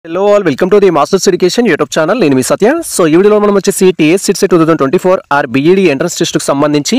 Hello all, welcome to the Masters Education YouTube channel. నేను మీ సత్య. So ఈ వీడియోలో మనం వచ్చేసి టీఎస్ సిట్స్ 2024 ఆర్ బీఈడీ ఎంట్రన్స్ టెస్ట్ కు సంబంధించి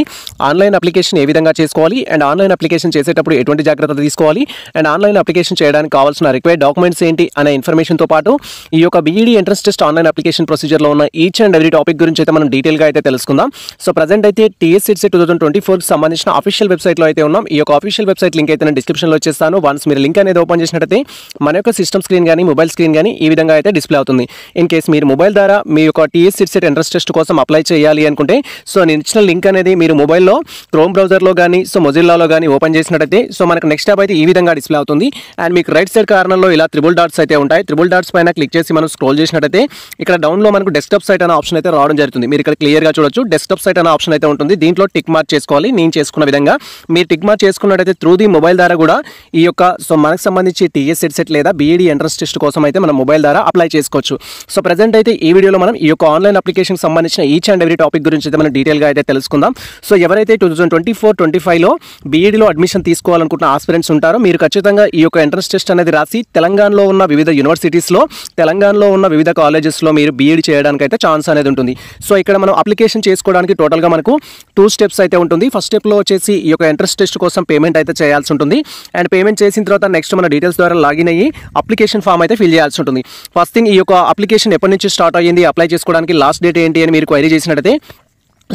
ఆన్లైన్ అప్లికేషన్ ఏ విధంగా చేసుకోవాలి అండ్ ఆన్లైన్ అప్లికేషన్ చేసేటప్పుడు ఎటువంటి జాగ్రత్తలు తీసుకోవాలి అండ్ ఆన్లైన్ అప్లికేషన్ చేయడానికి కావాల్సిన రిక్వైర్డ్ డాక్యుమెంట్స్ ఏంటి అనే ఇన్ఫర్మేషన్ తో పాటు ఈ యొక్క BEd entrance test online application procedure లో ఉన్న ఈచ్ అండ్ ఎవ్రీ టాపిక్ గురించి అయితే మనం డీటెయిల్ గా అయితే తెలుసుకుందాం. సో ప్రెజెంట్ అయితే టీఎస్ సిట్స్ 2024 కి సంబంధించిన అఫీషియల్ వెబ్సైట్ లో అయితే ఉన్నాం. ఈ యొక్క అఫీషియల్ వెబ్సైట్ లింక్ అయితే నేను డిస్క్రిప్షన్ లో ఇచ్చేస్తాను. వన్స్ మీరు లింక్ అనేది ఓపెన్ చేసినట్లయితే మన యొక్క సిస్టమ్ స్క్రీన్ గానీ మొబైల్ స్క్రీన్ గానీ ఈ విధంగా అయితే డిస్ప్లే అవుతుంది. ఇన్ కేస్ మీరు మొబైల్ ద్వారా మీ యొక్క టీఎస్ సిట్స్ ఎంట్రన్స్ టెస్ట్ కోసం అప్లై చేయాలి అనుకుంటే సో నేను ఇచ్చిన లింక్ అనేది మీరు మొబైల్లో క్రోమ్ బ్రౌజర్లో కానీ సో మొజిల్లాలో కానీ ఓపెన్ చేసినట్టయితే సో మనకు నెక్స్ట్ టాప్ అయితే ఈ విధంగా డిస్ప్లే అవుతుంది. అండ్ మీకు రైట్ సైడ్ కార్నర్లో ఇలా త్రిబుల్ డాట్స్ అయితే ఉంటాయి. త్రిబుల్ డాట్స్ పైన క్లిక్ చేసి మనం స్క్రోల్ చేసినట్టయితే ఇక్కడ డౌన్లో మనకు డెస్క్టాప్ సైట్ అనే ఆప్షన్ అయితే రావడం జరుగుతుంది. మీరు ఇక్కడ క్లియర్గా చూడొచ్చు డెస్క్టాప్ సైట్ అనే ఆప్షన్ అయితే ఉంటుంది. దీంట్లో టిక్ మార్క్ చేసుకోవాలి. నేను చేసుకున్న విధంగా మీరు టిక్ మార్క్ చేసుకున్నట్టయితే త్రూ ది మొబైల్ ద్వారా కూడా ఈ యొక్క సో మనకు సంబంధించి టీఎస్ సెట్ లేదా బీఈడీ ఎంట్రన్స్ టెస్ట్ కోసం అయితే మనం మొబైల్ ద్వారా అప్లై చేసుకోవచ్చు. సో ప్రెజెంట్ అయితే ఈ వీడియోలో మనం ఈ యొక్క ఆన్లైన్ అప్లికేషన్ సంబంధించిన ఈచ్ అండ్ ఎవ్రీ టాపిక్ గురించి అయితే మనం డీటెయిల్గా అయితే తెలుసుకుందాం. సో ఎవరైతే 2024-25లో బీఈడీలో అడ్మిషన్ తీసుకోవాలనుకుంటున్న ఆస్పిరెంట్స్ ఉంటారో మీరు ఖచ్చితంగా ఈ యొక్క ఎంట్రన్స్ టెస్ట్ అనేది రాసి తెలంగాణలో ఉన్న వివిధ యూనివర్సిటీస్లో తెలంగాణలో ఉన్న వివిధ కాలేజెస్లో మీరు బీఈడీ చేయడానికి అయితే ఛాన్స్ అనేది ఉంటుంది. సో ఇక్కడ మనం అప్లికేషన్ చేసుకోవడానికి టోటల్గా మనకు 2 స్టెప్స్ అయితే ఉంటుంది. ఫస్ట్ స్టెప్లో వచ్చేసి ఈ యొక్క ఎంట్రన్స్ టెస్ట్ కోసం పేమెంట్ అయితే చేయాల్సి ఉంటుంది. అండ్ పేమెంట్ చేసిన తర్వాత నెక్స్ట్ మన డీటెయిల్స్ ద్వారా లాగిన్ అయ్యి అప్లికేషన్ ఫామ్ అయితే ఫిల్ చేయాల్సి ఉంటుంది. ఫస్ట్ థింగ్ ఈ యొక్క అప్లికేషన్ ఎప్పటి నుంచి స్టార్ట్ అయ్యింది, అప్లై చేసుకోవడానికి లాస్ట్ డేట్ ఏంటి అని మీరు క్వైరీ చేసినట్టయితే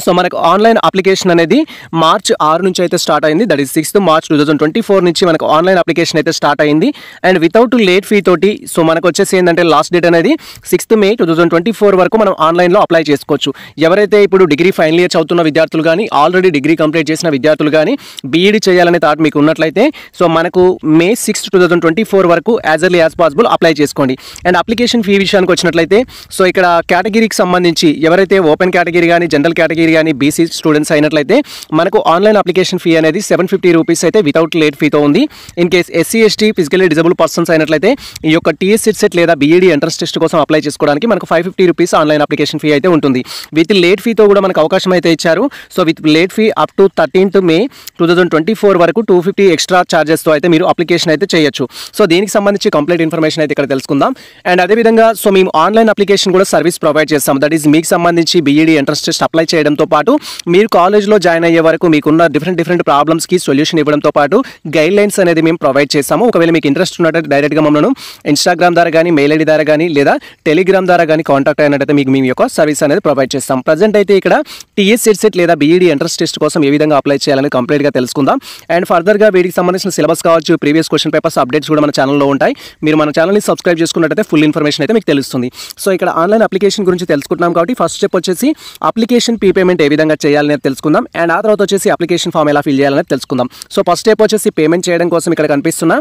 సో మనకు ఆన్లైన్ అప్లికేషన్ అనేది మార్చ్ 6 నుంచి అయితే స్టార్ట్ అయింది. దట్ ఈస్ 6th March 2024 నుంచి మనకు ఆన్లైన్ అప్లికేషన్ అయితే స్టార్ట్ అయింది. అండ్ వితౌట్ లేట్ ఫీ తోటి సో మనకు వచ్చేసి ఏంటంటే లాస్ట్ డేట్ అనేది 6th May 2024 వరకు మనం ఆన్లైన్లో అప్లై చేసుకోవచ్చు. ఎవరైతే ఇప్పుడు డిగ్రీ ఫైనల్ ఇయర్ చదువుతున్న విద్యార్థులు కానీ ఆల్రెడీ డిగ్రీ కంప్లీట్ చేసిన విద్యార్థులు కానీ బీఈడీ చేయాలనే థాట్ మీకు ఉన్నట్లయితే సో మనకు May 6, 2024 వరకు as early as possible apply చేసుకోండి. అండ్ అప్లికేషన్ ఫీ విషయానికి వచ్చినట్లయితే సో ఇక్కడ కేటగిరీకి సంబంధించి ఎవరైతే ఓపెన్ కేటగిరీ కానీ జనరల్ కేటగిరీ కానీ బీసీ స్టూడెంట్స్ అయినట్లయితే మనకు ఆన్లైన్ అప్లికేషన్ ఫీ అనేది 750 రూపీస్ అయితే వితౌట్ లేట్ ఫీతో ఉంది. In case SC ST physically disable persons అయినట్లయితే ఈ యొక్క టీఎస్ సెట్ లేదా బీఈడీ ఎంట్రన్స్ టెస్ట్ కోసం అప్లై చేసుకోవడానికి మనకు 550 రూపీస్ ఆన్లైన్ అప్లికేషన్ ఫీ అయితే ఉంటుంది. విత్ లేట్ ఫీతో కూడా మనకు అవకాశం అయితే ఇచ్చారు. So with late fee up to 13th May 2024 వరకు 250 ఎక్స్ట్రా ఛార్జెస్తో అయితే మీరు అప్లికేషన్ అయితే చేయొచ్చు. సో దీనికి సంబంధించి కంప్లీట్ ఇన్ఫర్మేషన్ అయితే ఇక్కడ తెలుసుకుందాం. అండ్ అదేవిధంగా సో మేము ఆన్లైన్ అప్లికేషన్ కూడా సర్వీస్ ప్రొవైడ్ చేస్తాం. దట్ ఈస్ మీకు సంబంధించి బీఈడీ ఎంట్రన్స్ టెస్ట్ అప్లై చేయడంతో పాటు మీరు కాలేజ్లో జాయిన్ అయ్యే వరకు మీకున్న డిఫరెంట్ ప్రాబ్లమ్స్కి సొల్యూషన్ ఇవ్వడంతో పాటు గైడ్ లైన్స్ అనేది మేము ప్రొవైడ్ చేస్తాము. ఒకవేళ మీకు ఇంట్రెస్ట్ ఉన్నట్టు డైరెక్ట్గా మమ్మల్ని ఇన్స్టాగ్రామ్ ద్వారా కానీ మెయిల్ ఐడి ద్వారా కానీ లేదా టెలిగ్రామ్ ద్వారా కానీ కాంటాక్ట్ అయినట్టయితే మీకు మేము యొక్క సర్వీస్ అనేది ప్రొవైడ్ చేస్తాం. ప్రజెంట్ అయితే ఇక్కడ టీఎస్ సెట్ లేదా బీఈడీ ఎంట్రన్స్ టెస్ట్ కోసం ఏ విధంగా అప్లై చేయాలని కంప్లీట్గా తెలుసుకుందాం. అండ్ ఫర్దర్గా వీటికి సంబంధించిన సిలబస్ కావచ్చు ప్రీవియస్ క్వశ్చన్ పేపర్స్ అప్డేట్స్ కూడా మన ఛానల్లో ఉంటాయి. మీరు మన ఛానల్ని సబ్స్క్రైబ్ చేసుకున్నట్టయితే ఫుల్ ఇన్ఫర్మేషన్ అయితే మీకు తెలుస్తుంది. సో ఇక్కడ ఆన్లైన్ అప్లికేషన్ గురించి తెలుసుకుంటున్నాం కాబట్టి ఫస్ట్ స్టెప్ వచ్చేసి అప్లికేషన్ ఫీ పేమెంట్ ఏ విధంగా చేయాలనేది తెలుసుకుందాం. అండ్ ఆ తర్వాత వచ్చేసి అప్లికేషన్ ఫామ్ ఎలా ఫిల్ చేయాలనేది తెలుసుకుందాం. సో ఫస్ట్ స్టెప్ వచ్చేసి పేమెంట్ చేయడం కోసం ఇక్కడ కనిపిస్తున్న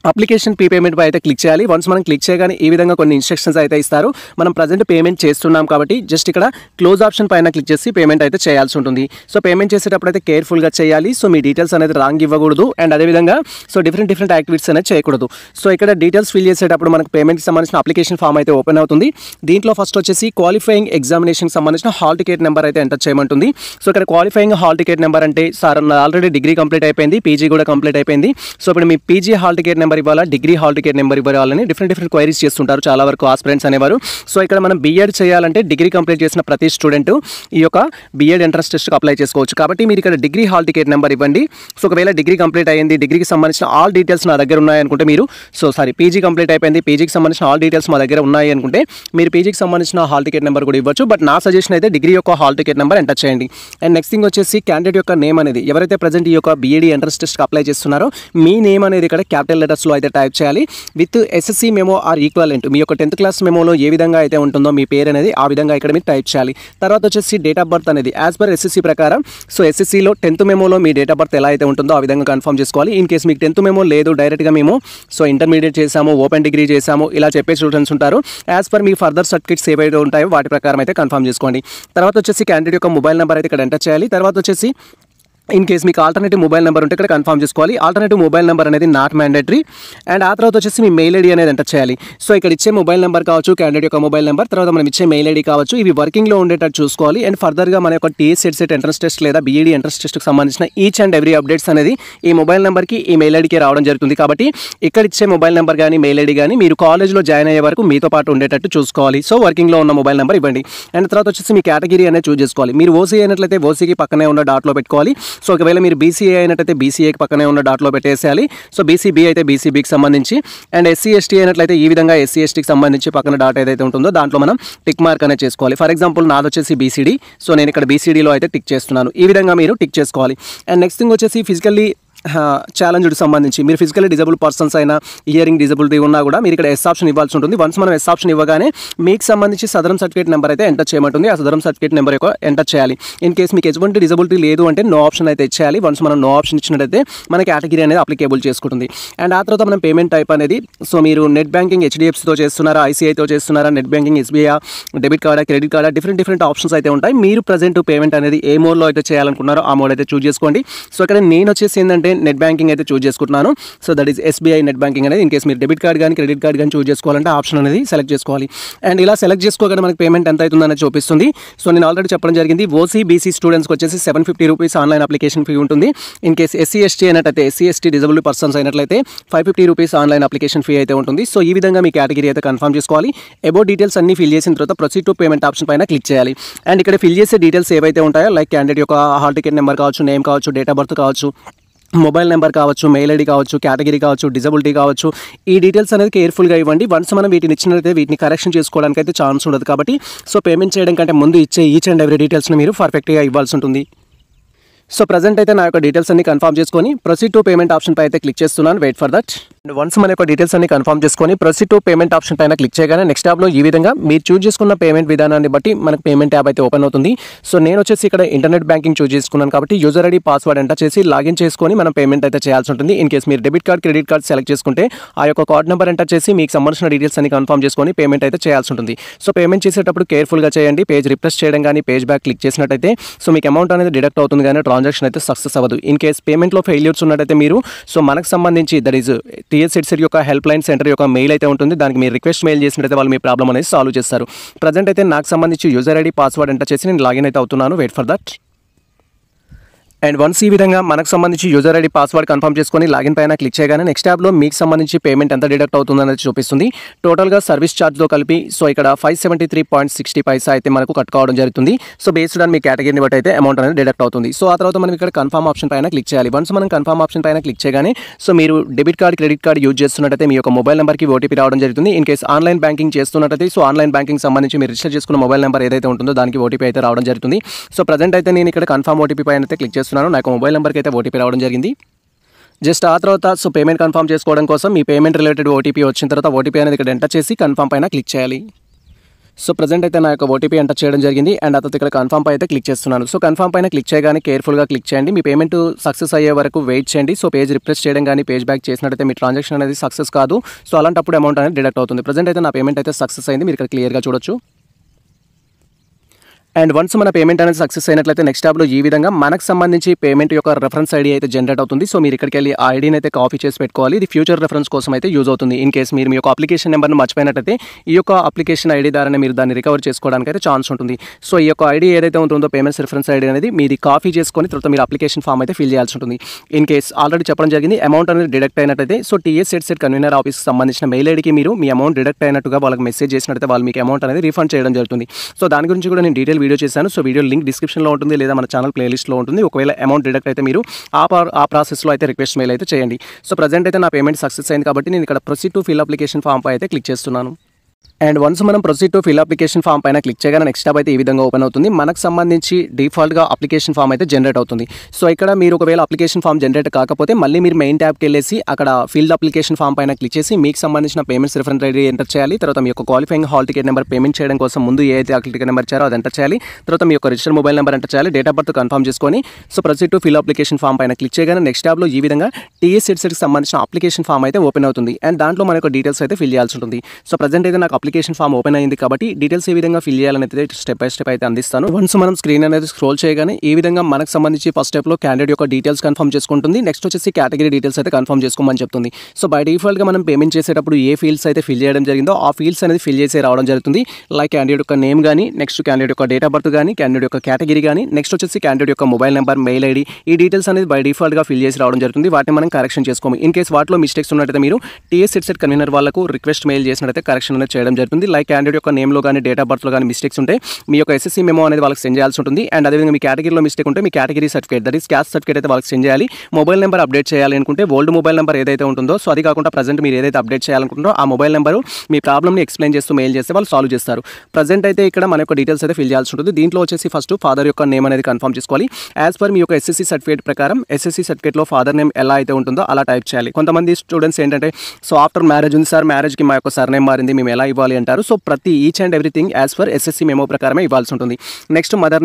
అప్లికేషన్ ఫీ పేమెంట్ పై అయితే క్లిక్ చేయాలి. వన్స్ మనం క్లిక్ చేయగానే ఈ విధంగా కొన్ని ఇన్స్ట్రక్షన్స్ అయితే ఇస్తారు. మనం ప్రజెంట్ పేమెంట్ చేస్తున్నాం కాబట్టి జస్ట్ ఇక్కడ క్లోజ్ ఆప్షన్ పైన క్లిక్ చేసి పేమెంట్ అయితే చేయాల్సి ఉంటుంది. సో పేమెంట్ చేసేటప్పుడు అయితే కేర్ఫుల్గా చేయాలి. సో మీ డీటెయిల్స్ అనేది రాంగ్ ఇవ్వకూడదు. అండ్ అదేవిధంగా సో డిఫరెంట్ యాక్టివిటీస్ అనేది చేయకూడదు. సో ఇక్కడ డీటెయిల్స్ ఫిల్ చేసేటప్పుడు మనకు పేమెంట్కి సంబంధించిన అప్లికేషన్ ఫామ్ అయితే ఓపెన్ అవుతుంది. దీంట్లో ఫస్ట్ వచ్చేసి క్వాలిఫైయింగ్ ఎగ్జామినేషన్కి సంబంధించిన హాల్ టికెట్ నెంబర్ అయితే ఎంటర్ చేయమంటుంది. సో ఇక్కడ క్వాలిఫైయింగ్ హాల్ టికెట్ నెంబర్ అంటే సార్ ఆల్రెడీ డిగ్రీ కంప్లీట్ అయిపోయింది, పీజీ కూడా కంప్లీట్ అయిపోయింది. సో ఇప్పుడు మీ పీజీ హాల్ టికెట్ నెంబర్ ఇవ్వాలా, డిగ్రీ హాల్ టికెట్ నెంబర్ ఇవ్వాలని డిఫరెంట్ క్వైరీస్ చేస్తుంటారు చాలా వరకు ఆస్పిరెంట్స్ అనేవారు. సో ఇక్కడ మనం బీఎడ్ చేయాలంటే డిగ్రీ కంప్లీట్ చేసిన ప్రతి స్టూడెంట్ ఈ యొక్క బీఎడ్ ఎంట్రన్స్ టెస్ట్కి అప్లై చేసుకోవచ్చు. కాబట్టి మీరు ఇక్కడ డిగ్రీ హాల్ టికెట్ నెంబర్ ఇవ్వండి. సో ఒకవేళ డిగ్రీ కంప్లీట్ అయ్యింది, డిగ్రీకి సంబంధించిన ఆల్ డీటెయిల్స్ నా దగ్గర ఉన్నాయనుకుంటే మీరు పీజీ కంప్లీట్ అయిపోయింది, పీజీకి సంబంధించిన ఆల్ డీటెయిల్స్ మా దగ్గర ఉన్నాయి అనుకుంటే మీరు పీజీకి సంబంధించిన హాల్ టికెట్ నెంబర్ కూడా ఇవ్వచ్చు. బట్ నా సజెషన్ అయితే డిగ్రీ యొక్క హాల్ టికెట్ నెంబర్ ఎంటర్ చేయండి. అండ్ నెక్స్ట్ థింగ్ వచ్చేసి క్యాండిడేట్ యొక్క నేమ్ అనేది ఎవరైతే ప్రజెంట్ ఈ యొక్క బీఈడీ ఎంట్రన్స్ టెస్ట్కి అప్లై చేస్తున్నారో మీ నేమ్ అనేది ఇక్కడ క్యాపిటల్ లెటర్స్లో అయితే టైప్ చేయాలి. With SSC memo or equivalent మీ యొక్క 10th క్లాస్ మెమోలో ఏ విధంగా అయితే ఉంటుందో మీ పేరు అనేది ఆ విధంగా ఇక్కడ మీరు టైప్ చేయాలి. తర్వాత వచ్చేసి డేట్ ఆఫ్ బర్త్ అనేది యాజ్ పర్ ఎస్ఎస్సి ప్రకారం సో ఎస్ఎస్సిలో 10th మెమోలో మీ డేట్ ఆఫ్ బర్త్ ఎలా అయితే ఉంటుందో ఆ విధంగా కన్ఫర్మ్ చేసుకోవాలి. ఇన్ కేసు మీకు 10th మెమో లేదు, డైరెక్ట్గా మేము సో ఇంటర్మీడియట్ చేసాము, ఓపెన్ డిగ్రీ చేసాము ఇలా చెప్పే స్టూడెంట్స్ ఉంటారు. యాజ్ పర్ మీ ఫర్దర్ సర్టిఫికేట్స్ ఏవైతే ఉంటాయో వాటి ప్రకారం అయితే కన్ఫర్మ్ చేసుకోండి. తర్వాత వచ్చేసి క్యాండిడేట్ యొక్క మొబైల్ నెంబర్ అయితే ఇక్కడ ఎంటర్ చేయాలి. తర్వాత వచ్చేసి ఇన్ కేస్ మీకు ఆల్టర్నేటివ్ మొబైల్ నెంబర్ ఉంటే ఇక్కడ కన్ఫర్మ్ చేసుకోవాలి. ఆల్టర్నేటివ్ మొబైల్ నెంబర్ అనేది నాట్ మ్యాండేటరీ. అండ్ ఆ తర్వాత వచ్చేసి మీ మెయిల్ ఐడి అనేది ఎంటర్ చేయాలి. సో ఇక్కడ ఇచ్చే మొబైల్ నెంబర్ కావచ్చు, క్యాండిడేట్ యొక్క మొబైల్ నెంబర్, తర్వాత మనం ఇచ్చే మెయిల్ ఐడి కావచ్చు, ఇవి వర్కింగ్లో ఉండేటట్టు చూసుకోవాలి. అండ్ ఫర్దర్గా మన యొక్క టీఎస్ సెట్ ఎంట్రన్స్ టెస్ట్ లేదా బీఈడీ ఎంట్రన్స్ టెస్ట్కి సంబంధించిన ఈచ్ అండ్ ఎవ్రీ అప్డేట్స్ అనేది ఈ మొబైల్ నెంబర్కి, ఈ మెయిల్ ఐడికి రావడం జరుగుతుంది. కాబట్టి ఇక్కడ ఇచ్చే మొబైల్ నెంబర్ కానీ మెయిల్ ఐడి కానీ మీరు కాలేజ్లో జాయిన్ అయ్యే వరకు మీతో పాటు ఉండేటట్టు చూసుకోవాలి. సో వర్కింగ్లో ఉన్న మొబైల్ నెంబర్ ఇవ్వండి. అండ్ తర్వాత వచ్చేసి మీ కేటగిరీ అనేది చూస్ చేసుకోవాలి. మీరు ఓసీ అయినట్లయితే ఓసీకి పక్కనే ఉన్న డాట్లో పెట్టుకోవాలి. సో ఒకవేళ మీరు బీసీఏ అయినట్లయితే బీసీఏకి పక్కనే ఉన్న డాట్లో పెట్టేసేయాలి. సో బీసీబీ అయితే బీసీబీకి సంబంధించి, అండ్ ఎస్సీ ఎస్టీ అయినట్లయితే ఈ విధంగా ఎస్సీ ఎస్టీకి సంబంధించి పక్కన డాట్ ఏదైతే ఉంటుందో దాంట్లో మనం టిక్ మార్క్ అనేది చేసుకోవాలి. ఫర్ ఎగ్జాంపుల్ నాది వచ్చేసి బీసీడీ. సో నేను ఇక్కడ బీసీడీలో అయితే టిక్ చేస్తున్నాను. ఈ విధంగా మీరు టిక్ చేసుకోవాలి. అండ్ నెక్స్ట్ థింగ్ వచ్చేసి ఫిజికల్లీ ఛాలెంజ్డ్ సంబంధించి మీరు ఫిజికల్లీ డిజబుల్ పర్సన్స్ అయినా, హియరింగ్ డిజబిలిటీ ఉన్నా కూడా మీరు ఇక్కడ ఎస్ ఆప్షన్ ఇవ్వాల్సి ఉంటుంది. వన్స్ మనం ఎస్ ఆప్షన్ ఇవ్వగానే మీకు సంబంధించి సదరం సర్టిఫికేట్ నెంబర్ అయితే ఎంటర్ చేయమంటుంది. ఆ సదరం సర్టిఫికేట్ నెంబర్ యొక్క ఎంటర్ చేయాలి. ఇన్ కేస్ మీకు ఎటువంటి డిజబిలిటీ లేదు అంటే నో ఆప్షన్ అయితే ఇచ్చేయాలి. వన్స్ మనం నో ఆప్షన్ ఇచ్చినట్టయితే మన కేటగిరీ అనేది అప్లికేబుల్ చేసుకుంటుంది. అండ్ ఆ తర్వాత మనం పేమెంట్ టైప్ అనేది, సో మీరు నెట్ బ్యాంకింగ్ హెచ్డిఎఫ్సితో చేస్తున్నారా, ఐసీఐతో చేస్తున్నారా, నెట్ బ్యాంకింగ్ ఎస్బీఐ, డెబిట్ కార్డా, క్రెడిట్ కార్డా, డిఫరెంట్ ఆప్షన్స్ అయితే ఉంటాయి. మీరు ప్రజెంట్ పేమెంట్ అనేది ఏ మోడ్లో అయితే చేయాలనుకున్నారో ఆ మోడ్ అయితే చూస్ చేసుకోండి. సో ఇక్కడ నేను వచ్చేసి ఏంటంటే నెట్ బ్యాంకింగ్ అయితే చూస్ చేసుకుంటున్నాను. So that is SBI net banking అనేది. ఇన్ కేస్ మీరు డెబిట్ కార్డ్ కానీ క్రెడిట్ కార్డ్ కానీ చూస్ చేసుకోవాలంటే ఆప్షన్ అనేది సెలెక్ట్ చేసుకోవాలి. అండ్ ఇలా సెలెక్ట్ చేసుకోగానే మనకి పేమెంట్ ఎంత అవుతుందని చూపిస్తుంది. సో నేను ఆల్రెడీ చెప్పడం జరిగింది. ఓసీ బీసీ స్టూడెంట్స్కి వచ్చేసి 750 రూపీస్ ఆన్లైన్ అప్లికేషన్ ఫీ ఉంటుంది. ఇన్ కేస్ ఎస్సీ ఎస్టీ అయినట్లయితే, ఎస్సీ ఎస్టీ డిజబుల్ పర్సన్స్ అయినట్లయితే 550 రూపీస్ ఆన్లైన్ అప్లికేషన్ ఫీ అయితే ఉంటుంది. సో ఈ విధంగా మీ కేటగిరీ అయితే కన్ఫర్మ్ చేసుకోవాలి. అబౌట్ డీటెయిల్స్ అన్ని ఫిల్ చేసిన తర్వాత ప్రొసీడ్ టు పేమెంట్ ఆప్షన్ పైన క్లిక్ చేయాలి. అండ్ ఇక్కడ ఫిల్ చేసే డీటెయిల్స్ ఏవైతే ఉంటాయో లైక్ క్యాండిడేట్ యొక్క హాల్ టికెట్ నెంబర్ కావచ్చు, నేమ్ కావచ్చు, డేట్ ఆఫ్ బర్త్ కావచ్చు, మొబైల్ నెంబర్ కావచ్చు, మెయిల్ ఐడి కావచ్చు, కేటగిరీ కావచ్చు, డిజబిలిటీ కావచ్చు, ఈ డీటెయిల్స్ అనేది కేర్ఫుల్గా ఇవ్వండి. వన్స్ మనం వీటిని ఇచ్చినట్లయితే వీటిని కరెక్షన్ చేసుకోవడానికి అయితే ఛాన్స్ ఉండదు. కాబట్టి సో పేమెంట్ చేయడం కంటే ముందు ఇచ్చే ఈచ్ అండ్ ఎవ్రీ డీటెయిల్స్ని మీరు పర్ఫెక్ట్గా ఇవ్వాల్సి ఉంటుంది. సో ప్రజెంట్ అయితే నా యొక్క డీటెయిల్స్ అన్ని కన్ఫర్మ్ చేసుకొని ప్రొసీడ్ టు పేమెంట్ ఆప్షన్ పై అయితే క్లిక్ చేస్తున్నాను. Wait for that. And once మన యొక్క డీటెయిల్స్ అన్ని కన్ఫర్మ్ చేసుకొని ప్రొసీడ్ టు పేమెంట్ ఆప్షన్ పైన క్లిక్ చేయగానే నెక్స్ట్ ట్యాబ్లో ఈ విధంగా మీరు చూస్ చేసుకున్న పేమెంట్ విధానాన్ని బట్టి మనకు పేమెంట్ ట్యాబ్ అయితే ఓపెన్ అవుతుంది. సో నేను వచ్చేసి ఇక్కడ ఇంటర్నెట్ బ్యాంకింగ్ చూస్ చేసుకున్నాను కాబట్టి యూజర్ ఐడి పాస్వర్డ్ ఎంటర్ చేసి లాగిన్ చేసుకొని మనం పేమెంట్ అయితే చేయాల్సి ఉంటుంది. ఇన్ కేస్ మీరు debit card credit card select చేసుకుంటే ఆ యొక్క కార్డ్ నెంబర్ ఎంటర్ చేసి మీకు సంబంధించిన డీటెయిల్స్ అన్ని కన్ఫర్మ్ చేసుకొని పేమెంట్ అయితే చేయాల్సి ఉంటుంది. సో పేమెంట్ చేసేటప్పుడు కేర్ఫుల్గా చేయండి. పేజ్ రిఫ్రెష్ చేయడం కానీ పేజ్ బ్యాక్ క్లిక్ చేసినట్టయితే సో మీకు అమౌంట్ అనేది డిడక్ట్ అవుతుంది కానీ ట్రాన్సాక్షన్ అయితే సక్సెస్ అవ్వదు. ఇన్ కేస్ పేమెంట్లో ఫెయిల్యూర్స్ ఉన్నట్టయితే మీరు సో మనకు సంబంధించి దట్ ఈజ్ టీఎస్ సెట్ యొక్క హెల్ప్ లైన్ సెంటర్ యొక్క మెయిల్ అయితే ఉంటుంది. దానికి మీరు రిక్వెస్ట్ మెయిల్ చేసినట్టయితే వాళ్ళు మీ ప్రాబ్లం అనేది సాల్వ్ చేస్తారు. ప్రజెంట్ అయితే నాకు సంబంధించి యూజర్ ఐడి పాస్వర్డ్ ఎంటర్ చేసి నేను లాగిన్ అయితే అవుతున్నాను. Wait for that. And once ఈ విధంగా మనకు సంబంధించి యూజర్ ఐడి పాస్వర్డ్ కన్ఫర్మ్ చేసుకొని లాగిన్ పైన క్లిక్ చేయగానే నెక్స్ట్ ట్యాబ్లో మీకు సంబంధించి పేమెంట్ ఎంత డిడక్ట్ అవుతుంది అనేది చూపిస్తుంది. టోటల్గా సర్వీస్ ఛార్జ్తో కలిపి సో ఇక్కడ 573.60 పైసా అయితే మనకు కట్ కావడం జరుగుతుంది. సో బేస్డ్ ఆన్ మీ కేటగిరీని బట్టి అయితే అమౌంట్ అనేది డిడక్ట్ అవుతుంది. సో ఆ తర్వాత మనం ఇక్కడ కన్ఫర్మ్ ఆప్షన్ పైన క్లిక్ చేయాలి. వన్స్ మనం కన్ఫర్మ్ ఆప్షన్ పైన క్లిక్ చేయగానే సో మీరు debit card credit card use చేస్తున్నట్టయితే మీ యొక్క మొబైల్ నెంబర్కి ఓటీపీ రావడం జరుగుతుంది. ఇన్ కేస్ ఆన్లైన్ బ్యాంకింగ్ చేస్తున్నట్టయితే సో ఆన్లైన్ బ్యాంకింగ్ సంబంధించి మీరు రిజిస్టర్ చేసుకున్న మొబైల్ నెంబర్ ఏదైతే ఉంటుందో దానికి ఓటీపీ అయితే రావడం జరుగుతుంది. సో ప్రజెంట్ అయితే నేను ఇక్కడ కన్ఫర్మ్ ఓటీపీ పైన అయితే క్లిక్ చేస్తున్నాను. నాకు మొబైల్ నెంబర్కి అయితే ఓటీపీ రావడం జరిగింది. జస్ట్ ఆ తర్వాత సో పేమెంట్ కన్ఫర్మ్ చేసుకోవడం కోసం మీ పేమెంట్ రిలేటెడ్ ఓటీపీ వచ్చిన తర్వాత ఓటీపీ అనేది ఇక్కడ ఎంటర్ చేసి కన్ఫర్మ్ పైన క్లిక్ చేయాలి. సో ప్రజెంట్ అయితే నా యొక్క ఓటీపీ ఎంటర్ చేయడం జరిగింది. అండ్ ఆ తర్వాత ఇక్కడ కన్ఫర్మ్ పై అయితే క్లిక్ చేస్తున్నాను. సో కన్ఫర్మ్ పైన క్లిక్ చేయగానే కేర్ఫుల్గా క్లిక్ చేయండి. మీ పేమెంట్ సక్సెస్ అయ్యే వరకు వెయిట్ చేయండి. సో పేజ్ రిఫ్రెష్ చేయడం కానీ పేజ్ బ్యాక్ చేసినట్టయితే మీ ట్రాన్సాక్షన్ అనేది సక్సెస్ కాదు. సో అలాంటప్పుడు అమౌంట్ అనేది డిడక్ట్ అవుతుంది. ప్రజెంట్ అయితే నా పేమెంట్ అయితే సక్సెస్ అయింది. మీరు ఇక్కడ క్లియర్గా చూడొచ్చు. అండ్ వన్స్ మన పేమెంట్ అనేది సక్సెస్ అయినట్లయితే నెక్స్ట్ ట్యాబ్లో ఈ విధంగా మనకు సంబంధించి పేమెంట్ యొక్క రెఫరెన్స్ ఐడి అయితే జనరేట్ అవుతుంది. సో మీరు ఇక్కడికి వెళ్ళి ఆ ఐడిని అయితే కాపీ చేసి పెట్టుకోవాలి. ఇది ఫ్యూచర్ రెఫరెన్స్ కోసం అయితే యూజ్ అవుతుంది. ఇన్ కేస్ మీరు మీ యొక్క అప్లికేషన్ నెంబర్ను మర్చిపోయినట్టయితే ఈ యొక్క అప్లికేషన్ ఐడి ద్వారానే మీరు దాన్ని రికవర్ చేసుకోవడానికి అయితే ఛాన్స్ ఉంటుంది. సో ఈ యొక్క ఐడి ఏదైతే ఉంటుందో పేమెంట్స్ రెఫరెన్స్ ఐడి అనేది మీది కాపీ చేసుకొని తర్వాత మీరు అప్లికేషన్ ఫామ్ అయితే ఫిల్ చేయాల్సి ఉంటుంది. ఇన్ కేస్ ఆల్రెడీ చెప్పడం జరిగింది అమౌంట్ అనేది డిడక్ట్ అయినట్టయితే సో టీఎస్ సెట్ కన్వీనర్ ఆఫీస్కి సంబంధించిన మెయిల్ ఐడికి మీరు మీ అమౌంట్ డిడక్ట్ అయినట్టుగా వాళ్ళకి మెసేజ్ చేసినట్టయితే వాళ్ళు మీకు అమౌంట్ అనేది రీఫండ్ చేయడం జరుగుతుంది. సో దాని గురించి కూడా నేను డీటెయిల్ వీడియో చేశాను. సో వీడియో లింక్ డిస్క్రిప్షన్లో ఉంటుంది లేదా మన ఛానల్ ప్లేలిస్ట్లో ఉంటుంది. ఒకవేళ అమౌంట్ డిడక్ట్ అయితే మీరు ఆ ప్రాసెస్లో అయితే రిక్వెస్ట్ మెయిల్ అయితే చేయండి. సో ప్రజెంట్ అయితే నా పేమెంట్ సక్సెస్ అయింది కాబట్టి నేను ఇక్కడ proceed to fill application form పై అయితే క్లిక్ చేస్తున్నాను. అండ్ వన్స్ మనం proceed to fill application form పైన క్లిక్ చేయగానే నెక్స్ట్ ట్యాబ్ అయితే ఈ విధంగా ఓపెన్ అవుతుంది. మనకు సంబంధించి డిఫాల్ట్గా అప్లికేషన్ ఫామ్ అయితే జనరేట్ అవుతుంది. సో ఇక్కడ మీరు ఒకవేళ అప్లికేషన్ ఫామ్ జనరేట్ కాకపోతే మళ్ళీ మీరు మెయిన్ ట్యాబ్కి వెళ్ళేసి అక్కడ ఫిల్ అప్లికేషన్ ఫామ్ పైన క్లిక్ చేసి మీకు సంబంధించిన పేమెంట్స్ రిఫరెన్స్ ఐడి ఎంటర్ చేయాలి. తర్వాత మీ యొక్క qualifying hall ticket number payment చేయడం కోసం ముందు ఏదైతే హాల్ టికెట్ నెంబర్ ఇచ్చారో అది ఎంటర్ చేయాలి. తర్వాత మీ యొక్క రిజిస్టర్ మొబైల్ నెంబర్ ఎంటర్ చేయాలి. డేట్ ఆఫ్ బర్త్ కన్ఫర్మ్ చేసుకొని so proceed to fill application form పైన క్లిక్ చేయగానే నెక్స్ట్ ట్యాబ్లో ఈ విధంగా టీఎస్ సెట్కి సంబంధించిన అప్లికేషన్ ఫామ్ అయితే ఓపెన్ అవుతుంది. అండ్ దాంట్లో మన యొక్క డీటెయిల్స్ అయితే ఫిల్ చేయాల్సి ఉంటుంది. సో ప్రజెంట్ అయితే నాకు నాకు అప్లికేషన్ ఫామ్ ఓపెన్ అయింది కాబట్టి డీటెయిల్స్ ఏ విధంగా ఫిల్ చేయాలని అయితే స్టెప్ బై స్టెప్ అయితే అందిస్తాను. వన్స్ మనం స్క్రీన్ అనేది స్క్రోల్ చేయగానే ఈ విధంగా మనకు సంబంధించి ఫస్ట్ స్టెప్లో క్యాండిడేట్ యొక్క డీటెయిల్స్ కన్ఫర్మ్ చేసుకుంటుంది. నెక్స్ట్ వచ్చేసి కేటగిరీ డీటెయిల్స్ అయితే కన్ఫర్మ్ చేసుకోమని చెప్తుంది. సో బై డిఫాల్ట్గా మనం పేమెంట్ చేసేటప్పుడు ఏ ఫీల్డ్స్ అయితే ఫిల్ చేయడం జరిగిందో ఆ ఫీల్డ్స్ అనేది ఫిల్ చేసి రావడం జరుగుతుంది. లైక్ క్యాండిడేట్ యొక్క నేమ్ కానీ, నెక్స్ట్ క్యాండిడేట్ యొక్క డేట్ ఆఫ్ బర్త్ కానీ, క్యాండిడేట్ యొక్క కేటగిరీ కానీ, నెక్స్ట్ వచ్చేసి క్యాండిడేట్ యొక్క మొబైల్ నెంబర్, మెయిల్ ఐడి, ఈ డీటెయిల్స్ అనేది బై డిఫాల్ట్గా ఫిల్ చేసి రావడం జరుగుతుంది. వాటిని మనం కరెక్షన్ చేసుకోము. ఇన్ కేసు వాటిలో మిస్టేక్స్ ఉన్నట్టయితే మీరు టీఎస్ సెట్ కన్వీనర్ వాళ్ళకు రిక్వెస్ట్ మెయిల్ చేసినట్టయితే కరెక్షన్ అనేది చేయడం జరుగుతుంది. లైక్ క్యాండిడేట్ యొక్క నేమ్లో కానీ, డేట్ ఆఫ్ బర్త్లో కానీ మిస్టేక్స్ ఉంటే మీ యొక్క ఎస్ఎస్సీ మెమో అనేది వాళ్ళకి సెండ్ చేయాల్సి ఉంటుంది. అండ్ అదేవిధంగా మీ కేటగిరీలో మిస్టేక్ ఉంటే మీ category certificate, that is caste certificate అయితే వాళ్ళకి సెండ్ చేయాలి. మొబైల్ నెంబర్ అప్డేట్ చేయాలి అనుకుంటే ఓల్డ్ మొబైల్ నెంబర్ ఏదైతే ఉంటుందో, సో అది కాకుండా ప్రజెంట్ మీరు ఏదైతే అప్డేట్ చేయాలనుకుంటారో ఆ మొబైల్ నెంబరు మీ ప్రాబ్లమ్ని ఎక్స్ప్లెయిన్ చేస్తూ మెయిల్ చేస్తే వాళ్ళు సాల్వ్ చేస్తారు. ప్రజెంట్ అయితే ఇక్కడ మన యొక్క డీటెయిల్స్ అయితే ఫిల్ చేయాల్సి ఉంటుంది. దీంట్లో వచ్చేసి ఫస్ట్ ఫాదర్ యొక్క నేమ్ అనేది కన్ఫర్మ్ చేసుకోవాలి. యాజ్ పర్ మీ యొక్క ఎస్ఎస్సీ సర్టిఫికేట్ ప్రకారం ఎస్ఎస్సీ సర్టిఫికేట్లో ఫాదర్ నేమ్ ఎలా అయితే ఉంటుందో అలా టైప్ చేయాలి. కొంతమంది స్టూడెంట్స్ ఏంటంటే సో ఆఫ్టర్ మ్యారేజ్ ఉంది సార్, మ్యారేజ్కి మా యొక్క సర్నేమ్ మారింది, మేము ఎలా ఇవ్వాలి అంటారు. సో ప్రతి each and everything as per SSC memo ప్రకారమే ఇవ్వాల్సి ఉంటుంది. నెక్స్ట్ మదర్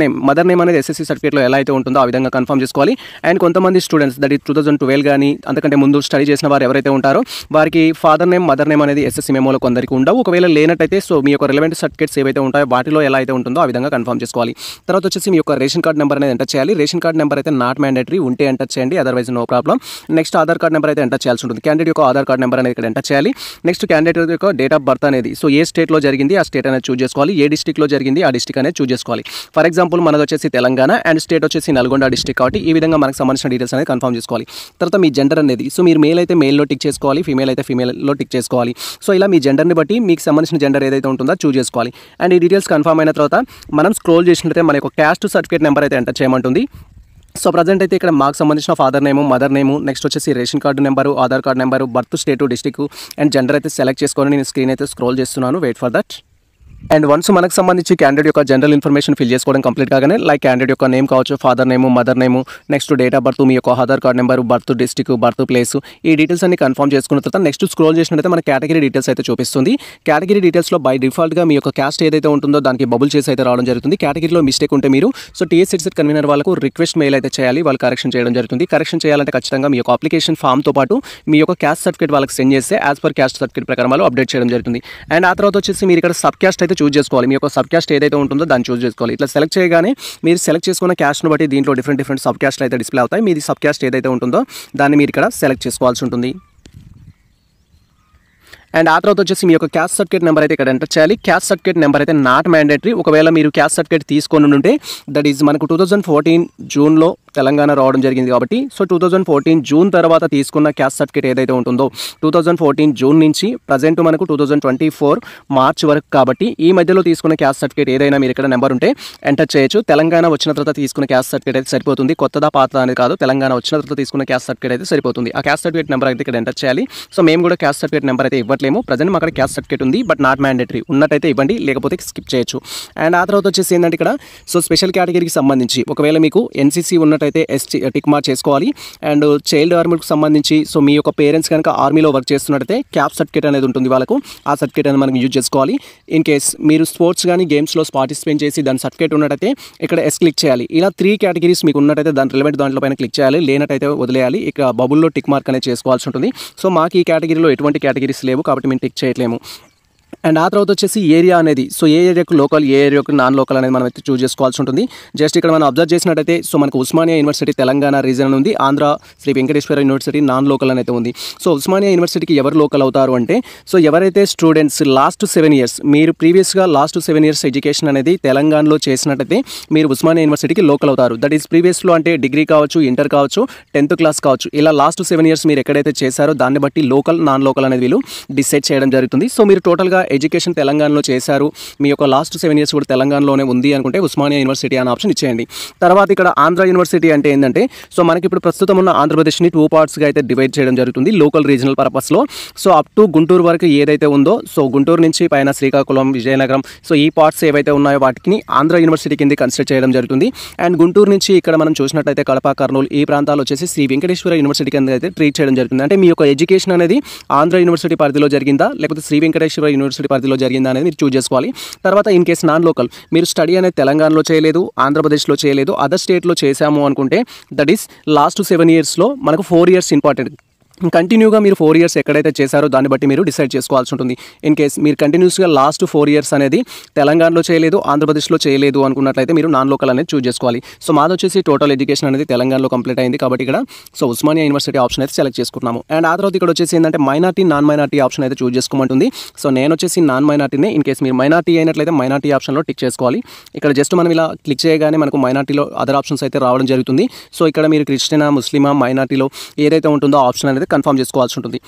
నేమ్ అనేది ఎస్ఎస్సీ సర్టిఫికేట్లో ఎలా అయితే ఉంటుందో ఆ విధంగా కన్ఫర్మ్ చేసుకోవాలి. అండ్ కొంతమంది స్టూడెంట్స్ దట్ ఈ 2012 కానీ అంతకంటే ముందు స్టడీ చేసిన వారు ఎవరైతే ఉంటారో వారికి ఫాదర్ నేమ్, మదర్ నేమ్ అనేది ఎస్ఎస్సీ మెమోలో కొందరికి ఉండవు. ఒకవేళ లేనట్టయితే సో మీ యొక్క రిలవెంట్ సర్టిఫికేట్స్ ఏవైతే ఉంటాయో వాటిలో ఎలా అయితే ఉంటుందో ఆ విధంగా కన్ఫర్మ్ చేసుకోవాలి. తర్వాత వచ్చేసి మీ యొక్క రేషన్ కార్డ్ నెంబర్ అనేది ఎంటర్ చేయాలి. రేషన్ కార్డ్ నెంబర్ అయితే నాట్ మ్యాండేటరీ, ఉంటే ఎంటర్ చేయండి, otherwise no problem. Next Aadhaar card number అయితే ఎంటర్ చేయాల్సి ఉంటుంది. క్యాండిడేట్ యొక్క ఆధార్ కార్డ్ నెంబర్ అనేది ఇక్కడ ఎంటర్ చేయాలి. నెక్స్ట్ క్యాండిడేట్ యొక్క డేట్ ఆఫ్ బర్త్ అనేది సో ఏ స్టేట్లో జరిగింది ఆ స్టేట్ అనేది చూస్ చేసుకోవాలి. ఏ డిస్ట్రిక్ట్లో జరిగింది ఆ డిస్ట్రిక్ట్ అనేది చూస్ చేసుకోవాలి. ఫర్ ఎగ్జాంపుల్ మనది వచ్చేసి తెలంగాణ అండ్ స్టేట్ వచ్చేసి నల్గొండ డిస్ట్రిక్ట్ కాబట్టి ఈ విధంగా మనకు సంబంధించిన డీటెయిల్స్ అనేది కన్ఫర్మ్ చేసుకోవాలి. తర్వాత మీ జెండర్ అనేది సో మీరు మేల్ అయితే మేల్లో టిక్ చేసుకోవాలి, ఫీమేల్ అయితే ఫీమేల్లో టిక్ చేసుకోవాలి. సో ఇలా మీ జెండర్ని బట్టి మీకు సంబంధించిన జెండర్ ఏదైతే ఉంటుందో చూస్ చేసుకోవాలి. అండ్ ఈ డీటెయిల్స్ కన్ఫర్మ్ అయిన తర్వాత మనం స్క్రోల్ చేసినట్లయితే మన యొక్క క్యాస్ట్ సర్టిఫికేట్ నెంబర్ అయితే ఎంటర్ చేయమంటుంది. సో ప్రజెంట్ అయితే ఇక్కడ మాకు సంబంధించిన father name, mother name, next వచ్చేసి ration card number, Aadhaar card number, birth state, district and gender అయితే సెలెక్ట్ చేసుకొని నేను స్క్రీన్ అయితే స్క్రోల్ చేస్తున్నాను. Wait for that. And once మనకు సంబంధించి క్యాండిడేట్ యొక్క జనరల్ ఇన్ఫర్మేషన్ ఫిల్ చేసుకోవడం కంప్లీట్ కాగానే లైక్ క్యాండిడేట్ యొక్క నేమ్ కావచ్చు, father name, mother name, next date of birth, మీ యొక్క Aadhaar card number, birth district, birth place, ఈ డీటెయిల్స్ అన్ని కన్ఫర్మ్ చేసుకున్న తర్వాత నెక్స్ట్ స్క్రోల్ చేసినట్లయితే మన కేటగిరీ డీటెయిల్స్ అయితే చూపిస్తుంది. కేటగిరీ డీటెయిల్స్లో బై డిఫాల్ట్గా మీ యొక్క క్యాస్ట్ ఏదైతే ఉంటుందో దానికి బబుల్ చేసి అయితే రావడం జరుగుతుంది. కేటగిరీలో మిస్టేక్ ఉంటే మీరు సో టీఎస్ సెట్ కన్వీనర్ వాళ్ళకు రిక్వెస్ట్ మెయిల్ అయితే చేయాలి, వాళ్ళు కరెక్షన్ చేయడం జరుగుతుంది. కరెక్షన్ చేయాలంటే ఖచ్చితంగా మీ యొక్క అప్లికేషన్ ఫామ్తో పాటు మీ యొక్క క్యాస్ట్ సర్టిఫికేట్ వాళ్ళకి సెండ్ చేస్తే యాజ్ పర్ క్యాస్ట్ సర్టిఫికేట్ ప్రకారం వాళ్ళు అప్డేట్ చేయడం జరుగుతుంది. అండ్ ఆ తర్వాత వచ్చేసి మీరు ఇక్కడ సబ్ క్యాస్ట్ అయితే చూస్ చేసుకోవాలి. మీ యొక్క సబ్ క్యాస్ట్ ఏదైతే ఉంటుందో దాన్ని చూస్ చేసుకోవాలి. ఇట్లా సెలెక్ట్ చేయగానే మీరు సెలెక్ట్ చేసుకున్న క్యాస్ట్ను బట్టి దీంట్లో డిఫరెంట్ సబ్ క్యాస్ట్లు అయితే డిస్ప్లే అవుతాయి. మీది సబ్ క్యాస్ట్ ఏదైతే ఉంటుందో దాన్ని మీరు ఇక్కడ సెలెక్ట్ చేసుకోవాల్సి ఉంటుంది. అండ్ ఆ తర్వాత వచ్చేసి మీ యొక్క క్యాస్ట్ సర్టిఫికేట్ నెంబర్ అయితే ఇక్కడ ఎంటర్ చేయాలి. క్యాస్ట్ సర్టిఫికేట్ నెంబర్ అయితే నాట్ మ్యాండేటరీ. ఒకవేళ మీరు క్యాస్ట్ సర్టిఫికేట్ తీసుకొని ఉంటే దట్ ఈజ్ మనకు 2014 జూన్లో తెలంగాణ రావడం జరిగింది కాబట్టి సో 2014 జూన్ తర్వాత తీసుకున్న క్యాస్ట్ సర్టిఫికేట్ ఏదైతే ఉంటుందో 2014 జూన్ నుంచి ప్రజెంట్ మనకు 2024 మార్చ్ వరకు కాబట్టి ఈ మధ్యలో తీసుకున్న క్యాస్ట్ సర్టిఫికేట్ ఏదైనా మీరు ఇక్కడ నెంబర్ ఉంటే ఎంటర్ చేయొచ్చు. తెలంగాణ వచ్చిన తర్వాత తీసుకున్న క్యాస్ట్ సర్టిఫికేట్ అయితే సరిపోతుంది. కొత్తదా పాత అనేది కాదు, తెలంగాణ వచ్చిన తర్వాత తీసుకున్న క్యాస్ట్ సర్టిఫికేట్ అయితే సరిపోతుంది. ఆ క్యాస్ట్ సర్టిఫికేట్ నెంబర్ అయితే ఇక్కడ ఎంటర్ చేయాలి. సో మేము కూడా క్యాస్ట్ సర్టిఫికేట్ నెంబర్ అయితే ఇవ్వట్లేము. ప్రజెంట్ మాకు అక్కడ క్యాస్ట్ సర్టిఫికేట్ ఉంది బట్ నాట్ మ్యాండేటరీ. ఉన్నట్టయితే ఇవ్వండి, లేకపోతే స్కిప్ చేయొచ్చు. అండ్ ఆ తర్వాత వచ్చేసి ఏంటంటే ఇక్కడ సో స్పెషల్ కేటగిరీకి సంబంధించి ఒకవేళ మీకు ఎన్సీసీ ఉన్నట్టయితే ఎస్టీ టిక్ మార్క్ చేసుకోవాలి. అండ్ చైల్డ్ ఆర్మీకి సంబంధించి సో మీ యొక్క పేరెంట్స్ కనుక ఆర్మీలో వర్క్ చేస్తున్నట్టయితే క్యాప్ సర్టిఫికేట్ అనేది ఉంటుంది వాళ్ళకు, ఆ సర్టిఫికేట్ అనేది మనం యూజ్ చేసుకోవాలి. ఇన్ కేస్ మీరు స్పోర్ట్స్ కానీ గేమ్స్లో పార్టిసిపేట్ చేసి దాని సర్టిఫికేట్ ఉన్నట్టయితే ఇక్కడ ఎస్ క్లిక్ చేయాలి. ఇలా 3 కేటగిరీస్ మీకు ఉన్నట్టయితే దాని రిలవెంట్ దాంట్లో పైన క్లిక్ చేయాలి, లేనట్టయితే వదిలేయాలి. ఇక్కడ బబుల్లో టిక్ మార్క్ అనేది చేసుకోవాల్సి ఉంటుంది. సో మాకు ఈ కేటగిరీలో ఎటువంటి కేటగిరీస్ లేవు కాబట్టి మేము టిక్ చేయట్లేము. అండ్ ఆ తర్వాత వచ్చేసి ఏరియా అనేది సో ఏ ఏరియాకు లోకల్, ఏ ఏరియాకు నాన్ లోకల్ అనేది మనం అయితే చూస్ చేసుకోవాల్సి ఉంటుంది. జస్ట్ ఇక్కడ మనం అబ్జర్వ్ చేసినట్టయితే సో మనకు ఉస్మానియా యూనివర్సిటీ తెలంగాణ రీజన్ ఉంది, Andhra Shri Venkateswara university non local అనేది ఉంది. సో ఉస్మానియా యూనివర్సిటీకి ఎవరు లోకల్ అవుతారు అంటే సో ఎవరైతే స్టూడెంట్స్ లాస్ట్ 7 ఇయర్స్ మీరు ప్రీవియస్గా లాస్ట్ 7 ఇయర్స్ ఎడ్యుకేషన్ అనేది తెలంగాణలో చేసినట్టయితే మీరు ఉస్మానియా యూనివర్సిటీకి లోకల్ అవుతారు. దట్ ఈస్ ప్రీవియస్లో అంటే డిగ్రీ కావచ్చు, ఇంటర్ కావచ్చు, 10th క్లాస్ కావచ్చు, ఇలా లాస్ట్ 7 ఇయర్స్ మీరు ఎక్కడైతే చేశారో దాన్ని బట్టి లోకల్, నాన్ లోకల్ అనేది వీళ్ళు డిసైడ్ చేయడం జరుగుతుంది. సో మీరు టోటల్గా ఎడ్యుకేషన్ తెలంగాణలో చేశారు, మీ యొక్క లాస్ట్ 7 ఇయర్స్ కూడా తెలంగాణలోనే ఉంది అనుకుంటే ఉస్మానియా యూనివర్సిటీ అనే ఆప్షన్ ఇచ్చేయండి. తర్వాత ఇక్కడ ఆంధ్ర యూనివర్సిటీ అంటే ఏంటంటే సో మనకి ఇప్పుడు ప్రస్తుతం ఉన్న ఆంధ్రప్రదేశ్ని 2 పార్ట్స్గా అయితే డివైడ్ చేయడం జరుగుతుంది లోకల్ రీజనల్ పర్పస్లో. సో అప్ టు గుంటూరు వరకు ఏదైతే ఉందో సో గుంటూరు నుంచి పైన శ్రీకాకుళం, విజయనగరం సో ఈ పార్ట్స్ ఏవైతే ఉన్నాయో వాటిని ఆంధ్ర యూనివర్సిటీ కింద కన్సిడర్ చేయడం జరుగుతుంది. అండ్ గుంటూరు నుంచి ఇక్కడ మనం చూసినట్టయితే కడప, కర్నూలు ఈ ప్రాంతాలు వచ్చేసి శ్రీ వెంకటేశ్వర యూనివర్సిటీ కింద అయితే ట్రీట్ చేయడం జరుగుతుంది. అంటే మీ యొక్క ఎడ్యుకేషన్ అనేది ఆంధ్ర యూనివర్సిటీ పరిధిలో జరిగిందా లేకపోతే శ్రీ వెంకటేశ్వర యూనివర్సిటీ పరిధిలో జరిగిందా అనేది మీరు చూస్ చేసుకోవాలి. తర్వాత ఇన్ కేస్ నాన్ లోకల్ మీరు స్టడీ అనేది తెలంగాణలో చేయలేదు, ఆంధ్రప్రదేశ్లో చేయలేదు, అదర్ స్టేట్లో చేశాము అనుకుంటే దట్ ఈస్ లాస్ట్ 7 ఇయర్స్లో మనకు 4 ఇయర్స్ ఇంపార్టెంట్. కంటిన్యూగా మీరు 4 ఇయర్స్ ఎక్కడైతే చేశారో దాన్ని బట్టి మీరు డిసైడ్ చేసుకోవాల్సి ఉంటుంది. ఇన్ కేస్ మీరు కంటిన్యూస్గా లాస్ట్ 4 ఇయర్స్ అనేది తెలంగాణలో చేయలేదు, ఆంధ్రప్రదేశ్లో చేయలేదు అనుకున్నట్లయితే మీరు నాన్ లోకల్ అనేది చూస్ చేసుకోవాలి. సో మాది వచ్చేసి టోటల్ ఎడ్యుకేషన్ అనేది తెలంగాణలో కంప్లీట్ అయింది కాబట్టి ఇక్కడ సో ఉస్మానియా యూనివర్సిటీ ఆప్షన్ అయితే సెలెక్ట్ చేసుకున్నాము. అండ్ ఆ తర్వాత ఇక్కడ వచ్చేసి ఏంటంటే మైనార్టీ నాన్ మైనార్టీ ఆప్షన్ అయితే చూస్ చేసుకోమంటుంది. సో నేను వచ్చేసి నాన్ మైనార్టీనే. ఇన్ కేస్ మీరు మైనార్టీ అయినట్లయితే మైనార్టీ ఆప్షన్లో టిక్ చేసుకోవాలి. ఇక్కడ జస్ట్ మనం ఇలా క్లిక్ చేయగానే మనకు మైనార్టీలో అదర్ ఆప్షన్స్ అయితే రావడం జరుగుతుంది. సో ఇక్కడ మీరు క్రిస్టియనా, ముస్లిమా, మైనార్టీలో ఏదైతే ఉంటుందో ఆప్షన్ అనేది కన్ఫర్మ్ చేసుకోవాల్సి ఉంటుంది.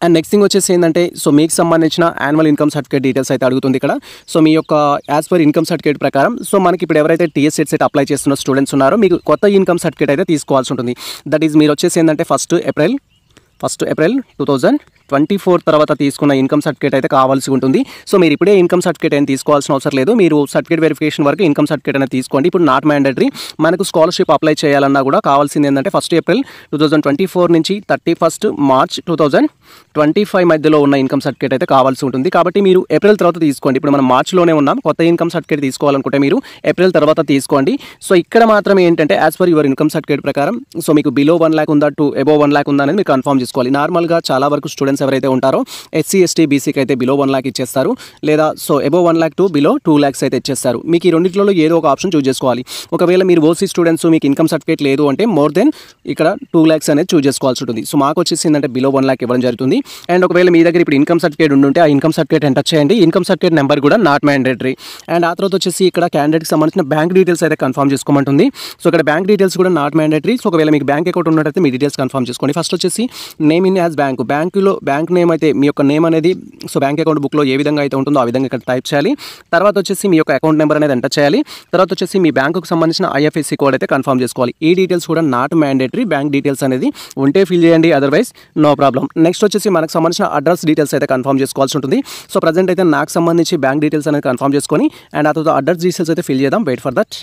అండ్ నెక్స్ట్ థింగ్ వచ్చేసి ఏంటంటే సో మీకు సంబంధించిన యాన్యువల్ ఇన్కమ్ సర్టిఫికేట్ డీటెయిల్స్ అయితే అడుగుతుంది ఇక్కడ. సో మీ యొక్క యాజ్ పర్ ఇన్కమ్ సర్టిఫికేట్ ప్రకారం సో మనకి ఇప్పుడు ఎవరైతే టీఎస్ సెట్ అప్లై చేస్తున్న స్టూడెంట్స్ ఉన్నారో మీకు కొత్త ఇన్కమ్ సర్టిఫికేట్ అయితే తీసుకోవాల్సి ఉంటుంది. దట్ ఈజ్ మీరు వచ్చేసి ఏంటంటే ఫస్ట్ ఏప్రిల్ 2024 తర్వాత తీసుకున్న ఇన్కమ్ సర్టిఫికేట్ అయితే కావాల్సి ఉంటుంది. సో మీరు ఇప్పుడే ఇన్కమ్ సర్టిఫికేట్ ఏం తీసుకోవాల్సిన అవసరం లేదు. మీరు సర్టిఫికేట్ వెరిఫికేషన్ వరకు ఇన్కమ్ సర్టిఫికేట్ అనేది తీసుకోండి. ఇప్పుడు నాట్ మ్యాండేటరీ. మనకు స్కాలర్షిప్ అప్లై చేయాలన్నా కూడా కావాల్సింది ఏంటంటే 1 ఏప్రిల్ 2024 నుంచి 31 మార్చ్ 2025 మధ్యలో ఉన్న ఇన్కమ్ సర్టిఫికేట్ అయితే కావాల్సి ఉంటుంది. కాబట్టి మీరు ఏప్రిల్ తర్వాత తీసుకోండి. ఇప్పుడు మనం మార్చ్లోనే ఉన్నాం. కొత్త ఇన్కమ్ సర్టిఫికేట్ తీసుకోవాలనుకుంటే మీరు ఏప్రిల్ తర్వాత తీసుకోండి. సో ఇక్కడ మాత్రమే ఏంటంటే as per your income certificate ప్రకారం సో మీకు బిలో 1 lakh ఉందా, అబోవ్ 1 lakh ఉందా అనేది మీరు కన్ఫర్మ్ చేసుకోవాలి. నార్మల్గా చాలా వరకు స్టూడెంట్స్ ఎవరైతే ఉంటారో ఎస్సీ, ఎస్టీ, బీసీకి అయితే బిలో 1 lakh ఇచ్చేస్తారు, లేదా so above 1 lakh to below 2 lakhs అయితే ఇచ్చేస్తారు. మీకు ఈ రెండింటిలో ఏదో ఒక ఆప్షన్ చూస్ చేసుకోవాలి. ఒకవేళ మీరు ఓసీ స్టూడెంట్స్ మీకు ఇన్కమ్ సర్టిఫికేట్ లేదు అంటే మోర్ దెన్ ఇక్కడ 2 lakhs అనేది చూస్ చేసుకోవాల్సి ఉంటుంది. సో మాకు వచ్చేసి ఏంటంటే బిలో 1 lakh ఇవ్వడం జరుగుతుంది. అండ్ ఒకవేళ మీ దగ్గర ఇప్పుడు ఇన్కమ్ సర్టిఫికేట్ ఉంటే ఆ ఇన్కమ్ సర్టిఫికేట్ ఎంటర్ చేయండి. ఇన్కమ్ సర్టిఫికేట్ నెంబర్ కూడా నాట్ మ్యాండేటరీ. అండ్ ఆ తర్వాత వచ్చేసి ఇక్కడ క్యాండిడేట్కి సంబంధించిన బ్యాంక్ డీటెయిల్స్ అయితే కన్ఫర్మ్ చేసుకోమంటుంది. సో ఇక్కడ బ్యాంక్ డీటెయిల్స్ కూడా నాట్ మ్యాండేటరీ. సో ఒకవేళ మీకు బ్యాంక్ అకౌంట్ ఉన్నట్టయితే మీ డీటెయిల్స్ కన్ఫర్మ్ చేసుకోండి. ఫస్ట్ వచ్చేసి నేమ్ ఇన్ యాజ్ బ్యాంకులో బ్యాంక్ నేమ్ అయితే మీ యొక్క నేమ్ అనేది సో బ్యాంక్ అకౌంట్ బుక్లో ఏ విధంగా అయితే ఉంటుందో ఆ విధంగా ఇక్కడ టైప్ చేయాలి. తర్వాత వచ్చేసి మీ యొక్క అకౌంట్ నెంబర్ అనేది ఎంటర్ చేయాలి. తర్వాత వచ్చేసి మీ బ్యాంకుకు సంబంధించిన ఐఎఫ్ఎస్సి కోడ్ అయితే కన్ఫర్మ్ చేసుకోవాలి. ఈ డీటెయిల్స్ కూడా నాట్ మ్యాండేటరీ. బ్యాంక్ డీటెయిల్స్ అనేది ఉంటే ఫిల్ చేయండి, అదర్వైజ్ నో ప్రాబ్లం. నెక్స్ట్ వచ్చేసి మనకు సంబంధించిన అడ్రస్ డీటెయిల్స్ అయితే కన్ఫర్మ్ చేసుకోవాల్సి ఉంటుంది. సో ప్రజెంట్ అయితే నాకు సంబంధించి బ్యాంక్ డీటెయిల్స్ అనేది కన్ఫర్మ్ చేసుకొని అండ్ ఆ తర్వాత అడ్రస్ డీటెయిల్స్ అయితే ఫిల్ చేద్దాం. Wait for that.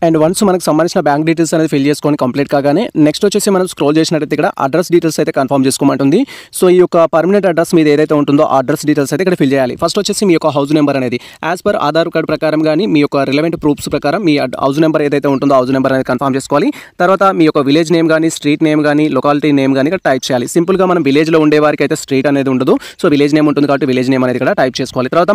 And once మనకు సంబంధించిన బ్యాంక్ డీటెయిల్స్ అనేది ఫిల్ చేసుకొని కంప్లీట్ కాగానే నెక్స్ట్ వచ్చేసి మనం స్క్రోల్ చేసినట్టయితే ఇక్కడ అడ్రస్ డీటెయిల్స్ అయితే కన్ఫర్మ్ చేసుకోమంటుంది. సో ఈ యొక్క పర్మనెంట్ అడ్రస్ మీద ఏదైతే ఉంటుందో ఆ అడ్రస్ డీటెయిల్స్ అయితే ఇక్కడ ఫిల్ చేయాలి. ఫస్ట్ వచ్చేసి మీ యొక్క హౌస్ నెంబర్ అనేది యాజ్ పర్ ఆధార్ కార్డ్ ప్రకారం కానీ మీ యొక్క రిలవెంట్ ప్రూఫ్స్ ప్రకారం మీ హౌస్ నెంబర్ ఏదైతే ఉంటుందో హౌస్ నెంబర్ అనేది కన్ఫర్మ్ చేసుకోవాలి. తర్వాత మీ యొక్క విలేజ్ నేమ్ కానీ, స్ట్రీట్ నేమ్ కానీ, లొకాలిటీ నేమ్ కానీ ఇక్కడ టైప్ చేయాలి. సింపుల్గా మనం విలేజ్లో ఉండే వారికి అయితే స్ట్రీట్ అనేది ఉండదు. సో విలేజ్ నేమ్ ఉంటుంది కాబట్టి విలేజ్ నేమ్ అనేది ఇక్కడ టైప్ చేసుకోవాలి. తర్వాత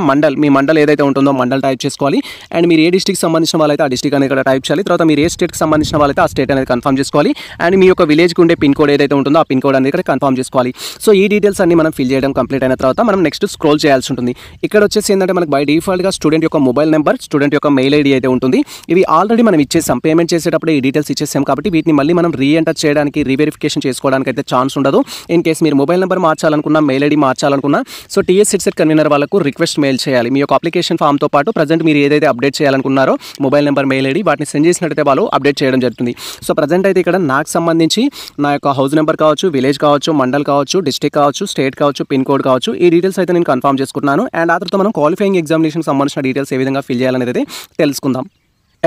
మీ మండల్ ఏదైతే ఉంటుందో మండల్ టైప్ చేసుకోవాలి. అండ్ మీరు ఏ డిస్ట్రిక్ట్ సంబంధించిన వాళ్ళైతే ఆ డిస్ట్రిక్ట్ అనేది ఇక్కడ టైప్ చేయాలి. తర్వాత మీరు ఏ స్టేట్కి సంబంధించిన వాళ్ళైతే ఆ స్టేట్ అనేది కన్ఫర్మ్ చేసుకోవాలి. అండ్ మీ యొక్క విలేజ్కి ఉండే పిన్ కోడ్ ఏదైతే ఉంటుందో ఆ పిన్ కోడ్ అనేది ఇక్కడ కన్ఫర్మ్ చేసుకోవాలి. సో ఈ డీటెయిల్స్ అన్ని మనం ఫిల్ చేయడం కంప్లీట్ అయిన తర్వాత మనం నెక్స్ట్ స్క్రోల్ చేయాల్సి ఉంటుంది. ఇక్కడ వచ్చేసి ఏంటంటే మనకు బై డిఫాల్ట్గా స్టూడెంట్ యొక్క మొబైల్ నెంబర్, స్టూడెంట్ యొక్క మెయిల్ ఐడి అయితే ఉంటుంది. ఇవి ఆల్రెడీ మనం ఇచ్చేసాం. పేమెంట్ చేసేటప్పుడు ఈ డీటెయిల్స్ ఇచ్చేసాం కాబట్టి వీటిని మళ్ళీ మనం రీఎంటర్ చేయడానికి, రీవెరిఫికేషన్ చేసుకోవడానికి అయితే ఛాన్స్ ఉండదు. ఇన్ కేసు మీరు మొబైల్ నెంబర్ మార్చాలనుకున్నా, మెయిల్ ఐడి మార్చాలనుకున్నా సో టీఎస్ సెట్ కన్వీనర్ వాళ్ళకు రిక్వెస్ట్ మెయిల్ చేయాలి. మీ యొక్క అప్లికేషన్ ఫామ్తో పాటు ప్రజెంట్ మీరు ఏదైతే అప్డేట్ చేయాలనుకున్నారో మొబైల్ నెంబర్, మెయిల్ ఐడి వాటిని సెండ్ చేసినట్టయితే వాళ్ళు అప్డేట్ చేయడం జరుగుతుంది. సో ప్రజెంట్ అయితే ఇక్కడ నాకు సంబంధించి నా యొక్క హౌస్ నెంబర్ కావచ్చు, విలేజ్ కావచ్చు, మండల్ కావచ్చు, డిస్ట్రిక్ట్ కావచ్చు, స్టేట్ కావచ్చు, పిన్ కోడ్ కావచ్చు, ఈ డీటెయిల్స్ అయితే నేను కన్ఫర్మ్ చేసుకుంటున్నాను. అండ్ ఆ తర్వాత మనం క్వాలిఫైయింగ్ ఎగ్జామినేషన్ సంబంధించిన డీటెయిల్స్ ఏ విధంగా ఫిల్ చేయాలనేది అయితే తెలుసుకుందాం.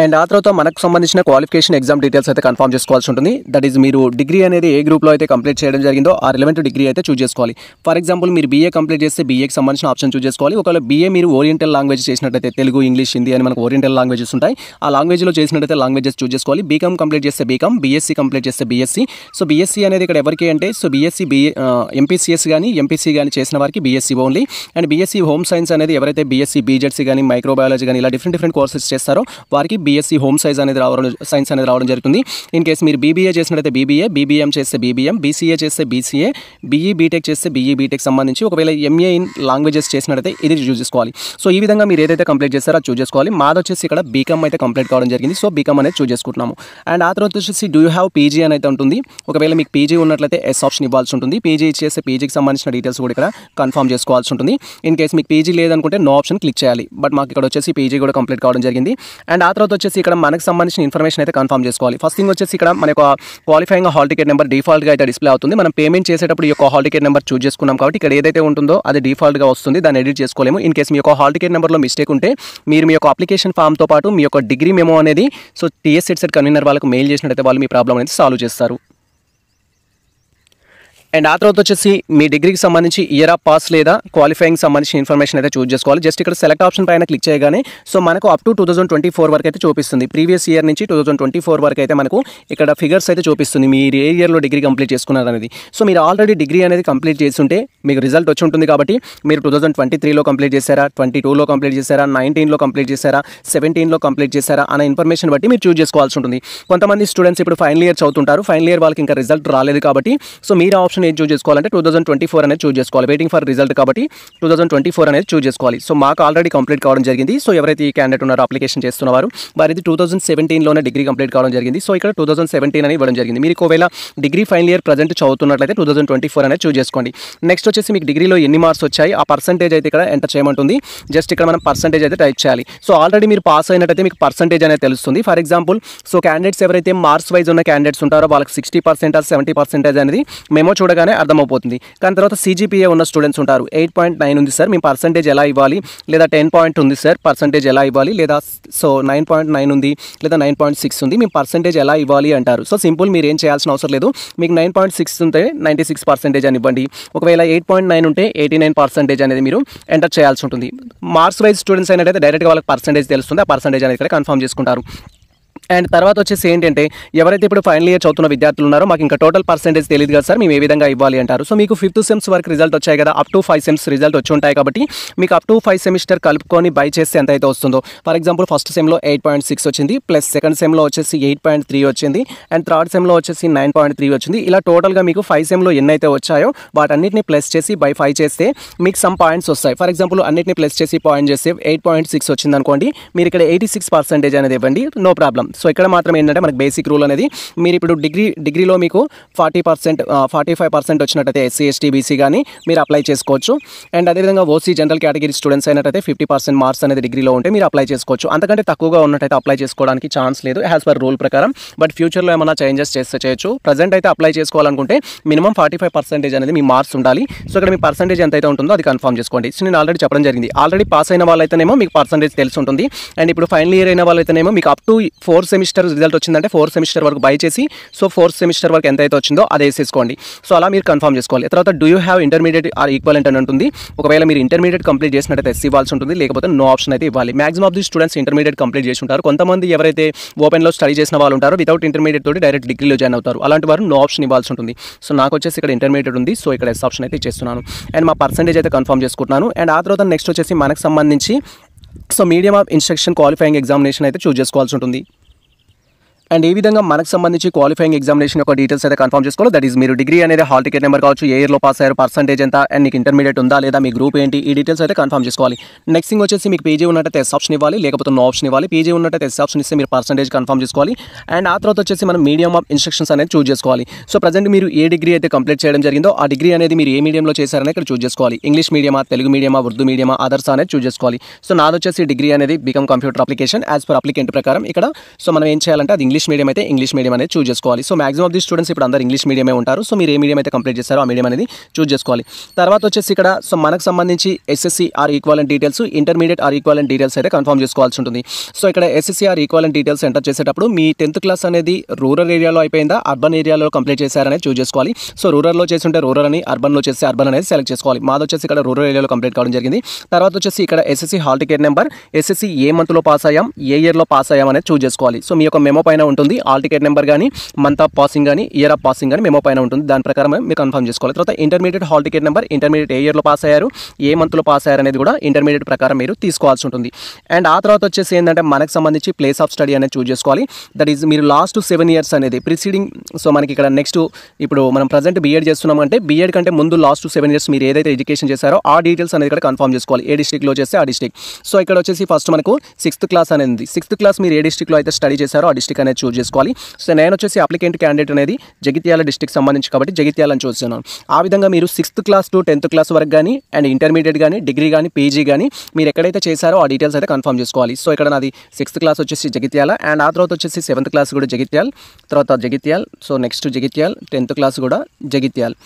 అండ్ ఆ తర్వాత మనకు సంబంధించిన క్వాలిఫికేషన్ ఎగ్జామ్ డీటెయిల్స్ అయితే కన్ఫర్మ్ చేసుకోవాల్సి ఉంటుంది. దట్ ఈజ్ మీరు డిగ్రీ అనేది ఏ గ్రూప్లో అయితే కంప్లీట్ చేయడం జరిగిందో ఆ రిలవెంట్ డిగ్రీ అయితే చూస్ చేసుకోవాలి. ఫర్ ఎగ్జాంపుల్ మీరు బీఏ కంప్లీట్ చేస్తే బీఏకి సంబంధించిన ఆప్షన్ చూస్ చేసుకోవాలి. ఒకవేళ బీఏ మీరు ఓరియంటల్ లాంగ్వేజ్ చేసినట్టయితే తెలుగు, ఇంగ్లీష్, హిందీ అని మనకు ఓరియంటల్ లాంగ్వేజెస్ ఉంటాయి. ఆ లాంగ్వేజ్లో చేసినట్టయితే లాంగ్వేజెస్ చూస్ చేసుకోవాలి. బీకామ్ కంప్లీట్ చేస్తే బీకామ్, బీఎస్సీ కంప్లీట్ చేస్తే బీఎస్సీ. సో బీఎస్సీ అనేది ఇక్కడ ఎవరికి అంటే సో బీఎస్సీ ఎంపీసీఎస్ కానీ, ఎంపీసీ కానీ చేసిన వారికి BSc only. And BSc home science అనేది ఎవరైతే బీఎస్సీ బీజెడ్సీ కానీ, మైక్రోబయాలజీ కానీ ఇలా డిఫరెంట్ కోర్సెస్ చేస్తారో వారికి బీఎస్సీ హోమ్ సైన్స్ సైన్స్ అనేది రావడం జరుగుతుంది. ఇన్ కేసు మీరు బీబీఏ చేసినట్లయితే బీబీఏ, బీబీఎం చేస్తే బీబీఎం, బీసీఏ చేస్తే బీసీఏ, బీఈ బీటెక్ చేస్తే బీఈ బీటెక్ సంబంధించి ఒకవేళ ఎంఏ ఇన్ లాంగ్వేజెస్ చేసినట్లయితే ఇది చూస్ చేసుకోవాలి. సో ఈ విధంగా మీరు ఏదైతే కంప్లీట్ చేస్తారో అది చూస్ చేసుకోవాలి. మాది వచ్చేసి ఇక్కడ బీకామ్ అయితే కంప్లీట్ కావడం జరిగింది. సో బీకామ్ అనేది చూస్ చేసుకుంటున్నాము. అండ్ ఆ తర్వాత వచ్చేసి డూ యూ హ్యావ్ పీజీ అని అయితే ఉంటుంది. ఒకవేళ మీకు పీజీ ఉన్నట్లయితే ఎస్ ఆప్షన్ ఇవ్వాల్సి ఉంటుంది. పీజీ చేస్తే పీజీకి సంబంధించిన డీటెయిల్స్ కూడా ఇక్కడ కన్ఫర్మ్ చేసుకోవాల్సి ఉంటుంది. ఇన్ కేసు మీకు పీజీ లేదనుకుంటే నో ఆప్షన్ క్లిక్ చేయాలి. బట్ మాకు ఇక్కడ వచ్చేసి పీజీ కూడా కంప్లీట్ కావడం జరిగింది. అండ్ ఆ తర్వాత వచ్చేసి ఇక్కడ మనకు సంబంధించిన ఇన్ఫర్మేషన్ అయితే కన్ఫర్మ్ చేసుకోవాలి. ఫస్ట్ థింగ్ వచ్చేసి ఇక్కడ మన యొక్క క్వాలిఫైయింగ్ హాల్ టికెట్ నెంబర్ డిఫాల్ట్గా అయితే డిస్ప్లే అవుతుంది. మనం పేమెంట్ చేసేటప్పుడు ఈ యొక్క హాల్ టికెట్ నెంబర్ చూస్ చేసుకున్నాం కాబట్టి ఇక్కడ ఏదైతే ఉంటుందో అది డిఫాల్ట్గా వస్తుంది. దాన్ని ఎడిట్ చేసుకోలేము. ఇన్ కేసు మీ యొక్క హాల్ టికెట్ నెంబర్లో మిస్టేక్ ఉంటే మీరు మీ యొక్క అప్లికేషన్ ఫామ్తో పాటు మీ యొక్క డిగ్రీ మెమో అనేది సో టీఎస్ సెట్ కన్వీనర్ వాళ్ళకు మెయిల్ చేసినట్టయితే వాళ్ళు మీ ప్రాబ్లం అనేది సాల్వ్ చేస్తారు. అండ్ ఆ తర్వాత వచ్చేసి మీ డిగ్రీకి సంబంధించి ఇయర్ ఆఫ్ పాస్ లేదా క్వాలిఫైయింగ్ సంబంధించిన ఇన్ఫర్మేషన్ అయితే చూస్ చేసుకోవాలి. జస్ట్ ఇక్కడ సెలెక్ట్ ఆప్షన్ పైన క్లిక్ చేయగానే సో మనకు అప్ టు 2024 వరకు అయితే చూపిస్తుంది. ప్రీవియస్ ఇయర్ నుంచి 2024 వరకు అయితే మనకు ఇక్కడ ఫిగర్స్ అయితే చూపిస్తుంది మీరు ఏ ఇయర్లో డిగ్రీ కంప్లీట్ చేసుకున్నారు అనేది. సో మీరు ఆల్రెడీ డిగ్రీ అనేది కంప్లీట్ చేస్తుంటే మీకు రిజల్ట్ వచ్చి ఉంటుంది కాబట్టి మీరు 2023లో కంప్లీట్ చేశారా, 22లో కంప్లీట్ చేశారా, 19లో కంప్లీట్ చేశారా, 17లో కంప్లీట్ చేశారా అనే ఇన్ఫర్మేషన్ బట్టి మీరు చూస్ చేసుకోవాల్సి ఉంటుంది. కొంతమంది స్టూడెంట్స్ ఇప్పుడు ఫైనల్ ఇయర్ చదువుతుంటారు, ఫైనల్ ఇయర్ వాళ్ళకి ఇంకా రిజల్ట్ రాలేదు కాబట్టి సో మీరు ఆప్షన్ ఏం చూస్ చేసుకోవాలంటే 2024 అనేది చూస్ చేసుకోవాలి. వెయిటింగ్ ఫర్ రిజల్ట్ కాబట్టి 2024 అనేది చూస్ చేసుకోవాలి. సో మాకు ఆల్రెడీ కంప్లీట్ కావడం జరిగింది. సో ఎవరైతే ఈ క్యాండిడేట్ ఉన్నారో అప్లికేషన్ చేస్తున్నవారు వారిది 2017లోనే డిగ్రీ కంప్లీట్ కావడం జరిగింది. సో ఇక్కడ 2017 అని ఇవ్వడం జరిగింది. మీరు ఒకవేళ డిగ్రీ ఫైనల్ ఇయర్ ప్రజెంట్ చదువుతున్నట్లయితే 2024 అనేది చూస్ చేసుకోండి. నెక్స్ట్ వచ్చేసి మీకు డిగ్రీలో ఎన్ని మార్క్స్ వచ్చాయి ఆ పర్సెంటేజ్ అయితే ఇక్కడ ఎంటర్ చేయమంటుంది. జస్ట్ ఇక్కడ మనం పర్సెంటేజ్ అయితే టైప్ చేయాలి. సో ఆల్రెడీ మీరు పాస్ అయినట్టయితే మీకు పర్సెంటేజ్ అనేది తెలుస్తుంది. ఫర్ ఎగ్జాంపుల్ సో క్యాండిడేట్స్ ఎవరైతే మార్క్స్ వైజ్ ఉన్న క్యాండిడేట్స్ ఉంటారో వాళ్ళకి 60% ఆర్ 70% అనేది మెమో చూడగానే అర్థమైపోతుంది. కానీ తర్వాత CGPA ఉన్న స్టూడెంట్స్ ఉంటారు. 8.9 ఉంది సార్, మీ పర్సెంటేజ్ ఎలా ఇవ్వాలి, లేదా 10 పాయింట్ ఉంది సార్ పర్సెంటేజ్ ఎలా ఇవ్వాలి, లేదా సో 9.9 ఉంది లేదా 9.6 ఉంది మీ పర్సెంటేజ్ ఎలా ఇవ్వాలి అంటారు. సో సింపుల్, మీరు ఏం చేయాల్సిన అవసరం లేదు. మీకు 9.6 ఉంటే 96% అని ఇవ్వండి. ఒకవేళ 8.9 ఉంటే 89% అనేది మీరు ఎంటర్ చేయాల్సి ఉంటుంది. మార్క్స్ వైజ్ స్టూడెంట్స్ అయినట్టయితే డైరెక్ట్గా వాళ్ళకి పర్సెంటేజ్ తెలుస్తుంది. ఆ పర్సెంటేజ్ అనేది ఇక్కడ కన్ఫర్మ్ చేసుకుంటారు. అండ్ తర్వాత వచ్చేసి ఏంటంటే ఎవరైతే ఇప్పుడు ఫైనల్ ఇయర్ చదువుతున్న విద్యార్థులు ఉన్నారో మాకు ఇంకా టోటల్ పర్సెంటేజ్ తెలియదు కదా సార్, మేము ఏ విధంగా ఇవ్వాలి అంటారు. సో మీకు 5th సెమ్స్ వరకు రిజల్ట్ వచ్చాయి కదా, అప్ టు 5 సెమ్స్ రిజల్ట్ వచ్చి ఉంటాయి కాబట్టి మీకు అప్ టు 5 సెమిస్టర్ కలుపుకొని బై చేస్తే ఎంత అయితే వస్తుందో, ఫర్ ఎగ్జాంపుల్ ఫస్ట్ సెమ్లో 8.6 వచ్చింది, ప్లస్ సెకండ్ సెమ్లో వచ్చేసి 8.3 వచ్చింది, అండ్ థర్డ్ సెమ్లో వచ్చేసి 9.3 వచ్చింది. ఇలా టోటల్గా మీకు 5 సెమ్లో ఎన్నైతే వచ్చాయో వాటన్నిటిని ప్లస్ చేసి బై 5 చేస్తే మీకు సమ్ పాయింట్స్ వస్తాయి. ఫర్ ఎగ్జాంపుల్ అన్నిటిని ప్లస్ చేసి పాయింట్ చేస్తే 8.6 వచ్చింది అనుకోండి, మీరు ఇక్కడ 86% అనేది ఇవ్వండి, నో ప్రాబ్లం. సో ఇక్కడ మాత్రం ఏంటంటే మనకి బేసిక్ రూల్ అనేది మీరు ఇప్పుడు డిగ్రీలో మీకు 40% 45% వచ్చినట్టయితే SC ST BC కానీ మీరు అప్లై చేసుకోవచ్చు. అండ్ అదేవిధంగా OC జనరల్ కేటగిరీ స్టూడెంట్స్ అయినట్టయితే 50% మార్క్స్ అనేది డిగ్రీలో ఉంటే మీరు అప్లై చేసుకోవచ్చు. అంతకంటే తక్కువగా ఉన్నట్టయితే అప్లై చేసుకోవడానికి ఛాన్స్ లేదు యాజ్ పర్ రూల్ ప్రకారం. బట్ ఫ్యూచర్లో ఏమైనా చేంజెస్ చేస్తే చేయొచ్చు. ప్రజెంట్ అయితే అప్లై చేసుకోవాలనుకుంటే మినిమం 45% అనేది మీ మార్క్స్ ఉండాలి. సో ఇక్కడ మీ పర్సెంటేజ్ ఎంత అయితే ఉంటుందో అది కన్ఫర్మ్ చేసుకోండి. సో నేను ఆల్రెడీ చెప్పడం జరిగింది. ఆల్రెడీ పాస్ అయిన వాళ్ళైతేనేమో మీకు పర్సెంటేజ్ తెలిసి ఉంటుంది. అండ్ ఇప్పుడు ఫైనల్ ఇయర్ అయిన వాళ్ళైతేనేమో మీకు అప్ టు 4 సెమిస్టర్ రిజల్ట్ వచ్చిందంటే 4 సెమిస్టర్ వరకు బై చేసి సో 4 సెమిస్టర్ వరకు ఎంత అయితే వచ్చిందో అది వేసేసుకోండి. సో అలా మీరు కన్ఫర్మ్ చేసుకోవాలి. తర్వాత do you have intermediate or equivalent అని ఉంటుంది. ఒకవేళ మీరు ఇంటర్మీడియట్ కంప్లీట్ చేసినట్టయితే ఎస్ ఇవ్వాల్సి ఉంటుంది, లేకపోతే నో ఆప్షన్ అయితే ఇవ్వాలి. Maximum of the students intermediate complete చేసి ఉంటారు. కొంతమంది ఎవరైతే ఓపెన్లో స్టడీ చేసిన వాళ్ళు ఉంటారో వితౌట్ ఇంటర్మీడియట్ తోటి డైరెక్ట్ డిగ్రీలో జాయిన్ అవుతారు. అలాంటి వారు నో ఆప్షన్ ఇవ్వాల్సి ఉంటుంది. సో నాకు వచ్చేసి ఇక్కడ ఇంటర్మీడియట్ ఉంది, సో ఇక్కడ ఎస్ ఆప్షన్ అయితే ఇచ్చేస్తున్నాను. అండ్ మా పర్సెంటేజ్ అయితే కన్ఫర్మ్ చేసుకుంటున్నాను. అండ్ ఆ తర్వాత నెక్స్ట్ వచ్చేసి మనకు సంబంధించి so medium of instruction qualifying examination అయితే చూస్ చేసుకోవాల్సి ఉంటుంది. అండ్ ఈ విధంగా మనకు సంబంధించి క్వాలిఫైయింగ్ ఎగ్జామినేషన్ యొక్క డీటెయిల్స్ అయితే కన్ఫర్మ్ చేసుకోవాలి. దట్ ఈస్ మీరు డిగ్రీ అనేది హాల్ టికెట్ నెంబర్ కావచ్చు, ఏ ఇయర్లో పాస్ అయ్యారు, పర్సెంటేజ్ ఎంత, అండ్ మీకు ఇంటర్మీడియట్ ఉందా లేదా, మీ గ్రూప్ ఏంటి, ఈ డీటెయిల్స్ అయితే కన్ఫర్మ్ చేసుకోవాలి. నెక్స్ట్ థింగ్ వచ్చేసి మీకు పీజీ ఉన్నట్టయితే ఎస్ ఆప్షన్ ఇవ్వాలి, లేకపోతే నో ఆప్షన్ ఇవ్వాలి. పీజీ ఉన్నట్టయితే ఎస్ ఆప్షన్ ఇస్తే మీరు పర్సెంటేజ్ కన్ఫర్మ్ చేసుకోవాలి. అండ్ ఆ తర్వాత వచ్చేసి మనం మీడియం ఆఫ్ ఇన్స్ట్రక్షన్స్ అనేది చూస్ చేసుకోవాలి. సో ప్రజెంట్ మీరు ఏ డిగ్రీ అయితే కంప్లీట్ చేయడం జరిగిందో ఆ డిగ్రీ అనేది మీరు ఏ మీడియంలో చేశారని ఇక్కడ చూస్ చేసుకోవాలి. ఇంగ్లీష్ మీడియమా, తెలుగు మీడియమా, ఉర్దూ మీడియమా, అదర్స్ అనేది చూస్ చేసుకోవాలి. సో నాది వచ్చేసి డిగ్రీ అనేది BCom computer application as per applicant ప్రకారం ఇక్కడ. సో మనం ఏం చేయాలంటే అది ఇంగ్లీష్ మీడియం అయితే ఇంగ్లీష్ మీడియం అనేది చూస్ చేసుకోవాలి. So maximum of the students ఇప్పుడు అందరూ ఇంగ్లీష్ మీడియమే ఉంటారు. సో మీరు ఏ మీడియం అయితే కంప్లీట్ చేస్తారో ఆ మీడియం అనేది చూస్ చేసుకోవాలి. తర్వాత వచ్చేసి ఇక్కడ సో మనకు సంబంధించి SSC are equivalent details, intermediate or equivalent details అయితే కన్ఫర్మ్ చేసుకోవాల్సి ఉంటుంది. సో ఇక్కడ SSC are equivalent details enter చేసేటప్పుడు మీ 10th క్లాస్ అనేది రూరల్ ఏరియాలో అయిపోయిందా, అర్బన్ ఏరియాలో కంప్లీట్ చేశారనేది చూస్ చేసుకోవాలి. సో రూరల్లో చేసి ఉంటే రూరల్ అని, అర్బన్లో చేస్తే అర్బన్ అనేది సెలెక్ట్ చేసుకోవాలి. మాది వచ్చేసి ఇక్కడ రూరల్ ఏరియాలో కంప్లీట్ కావడం జరిగింది. తర్వాత వచ్చేసి ఇక్కడ SSC hall ticket number, SSC ఏ మంత్లో పాస్ అయ్యాం, ఏ ఇయర్లో పాస్ అయ్యాం అనేది చూస్ చేసుకోవాలి. సో మీ యొక్క మెమో పైన ఉంటుంది హాల్ టికెట్ నెంబర్ కానీ, మంత్ ఆఫ్ పాసింగ్ కానీ, ఇయర్ ఆఫ్ పాసింగ్ కానీ మెమో పైన ఉంటుంది. దాని ప్రకారం మీరు కన్ఫర్మ్ చేసుకోవాలి. తర్వాత intermediate hall ticket number, intermediate ఏ ఇయర్లో పాస్ అయ్యారు, ఏ మంత్లో పాస్ అయ్యారు అనేది కూడా ఇంటర్మీడియట్ ప్రకారం మీరు తీసుకోవాల్సి ఉంటుంది. అండ్ ఆ తర్వాత వచ్చేసి ఏంటంటే మనకు సంబంధించి ప్లేస్ ఆఫ్ స్టడీ అనేది చూస్ చేసుకోవాలి. దట్ ఈజ్ మీరు లాస్ట్ 7 ఇయర్స్ అనేది ప్రిసీడింగ్. సో మనకి ఇక్కడ నెక్స్ట్ ఇప్పుడు మనం ప్రజెంట్ బీఎడ్ చేస్తున్నామంటే బీఎడ్ కంటే ముందు లాస్ట్ 7 ఇయర్స్ మీరు ఏదైతే ఎడ్యుకేషన్ చేశారో ఆ డీటెయిల్స్ అనేది ఇక్కడ కన్ఫర్మ్ చేసుకోవాలి. ఏ డిస్ట్రిక్ట్లో చేస్తే ఆ డిస్ట్రిక్ట్. సో ఇక్కడ వచ్చేసి ఫస్ట్ మనకు 6th క్లాస్ అనేది ఉంది. 6th క్లాస్ మీరు ఏ డిస్ట్రిక్ట్లో అయితే స్టడీ చేశారో ఆ డిస్ట్రిక్ట్ అనేది చూస్ చేసుకోవాలి. సో నేను వచ్చేసి అప్లికెంట్ క్యాండిడేట్ అనేది జగిత్యాల డిస్ట్రిక్ట్ సంబంధించి కాబట్టి జగిత్యాలని చూస్తున్నాను. ఆ విధంగా మీరు 6th class to 10th class వరకు కానీ, అండ్ ఇంటర్మీడియట్ కానీ, డిగ్రీ కానీ, పీజీ కానీ మీరు ఎక్కడైతే చేశారో ఆ డీటెయిల్స్ అయితే కన్ఫర్మ్ చేసుకోవాలి. సో ఇక్కడ నాది 6th క్లాస్ వచ్చేసి జగిత్యాల, అండ్ ఆ తర్వాత వచ్చేసి 7th క్లాస్ కూడా జగిత్యాల్, తర్వాత Jagtial, so next Jagtial, 10th class కూడా జగిత్యాల్.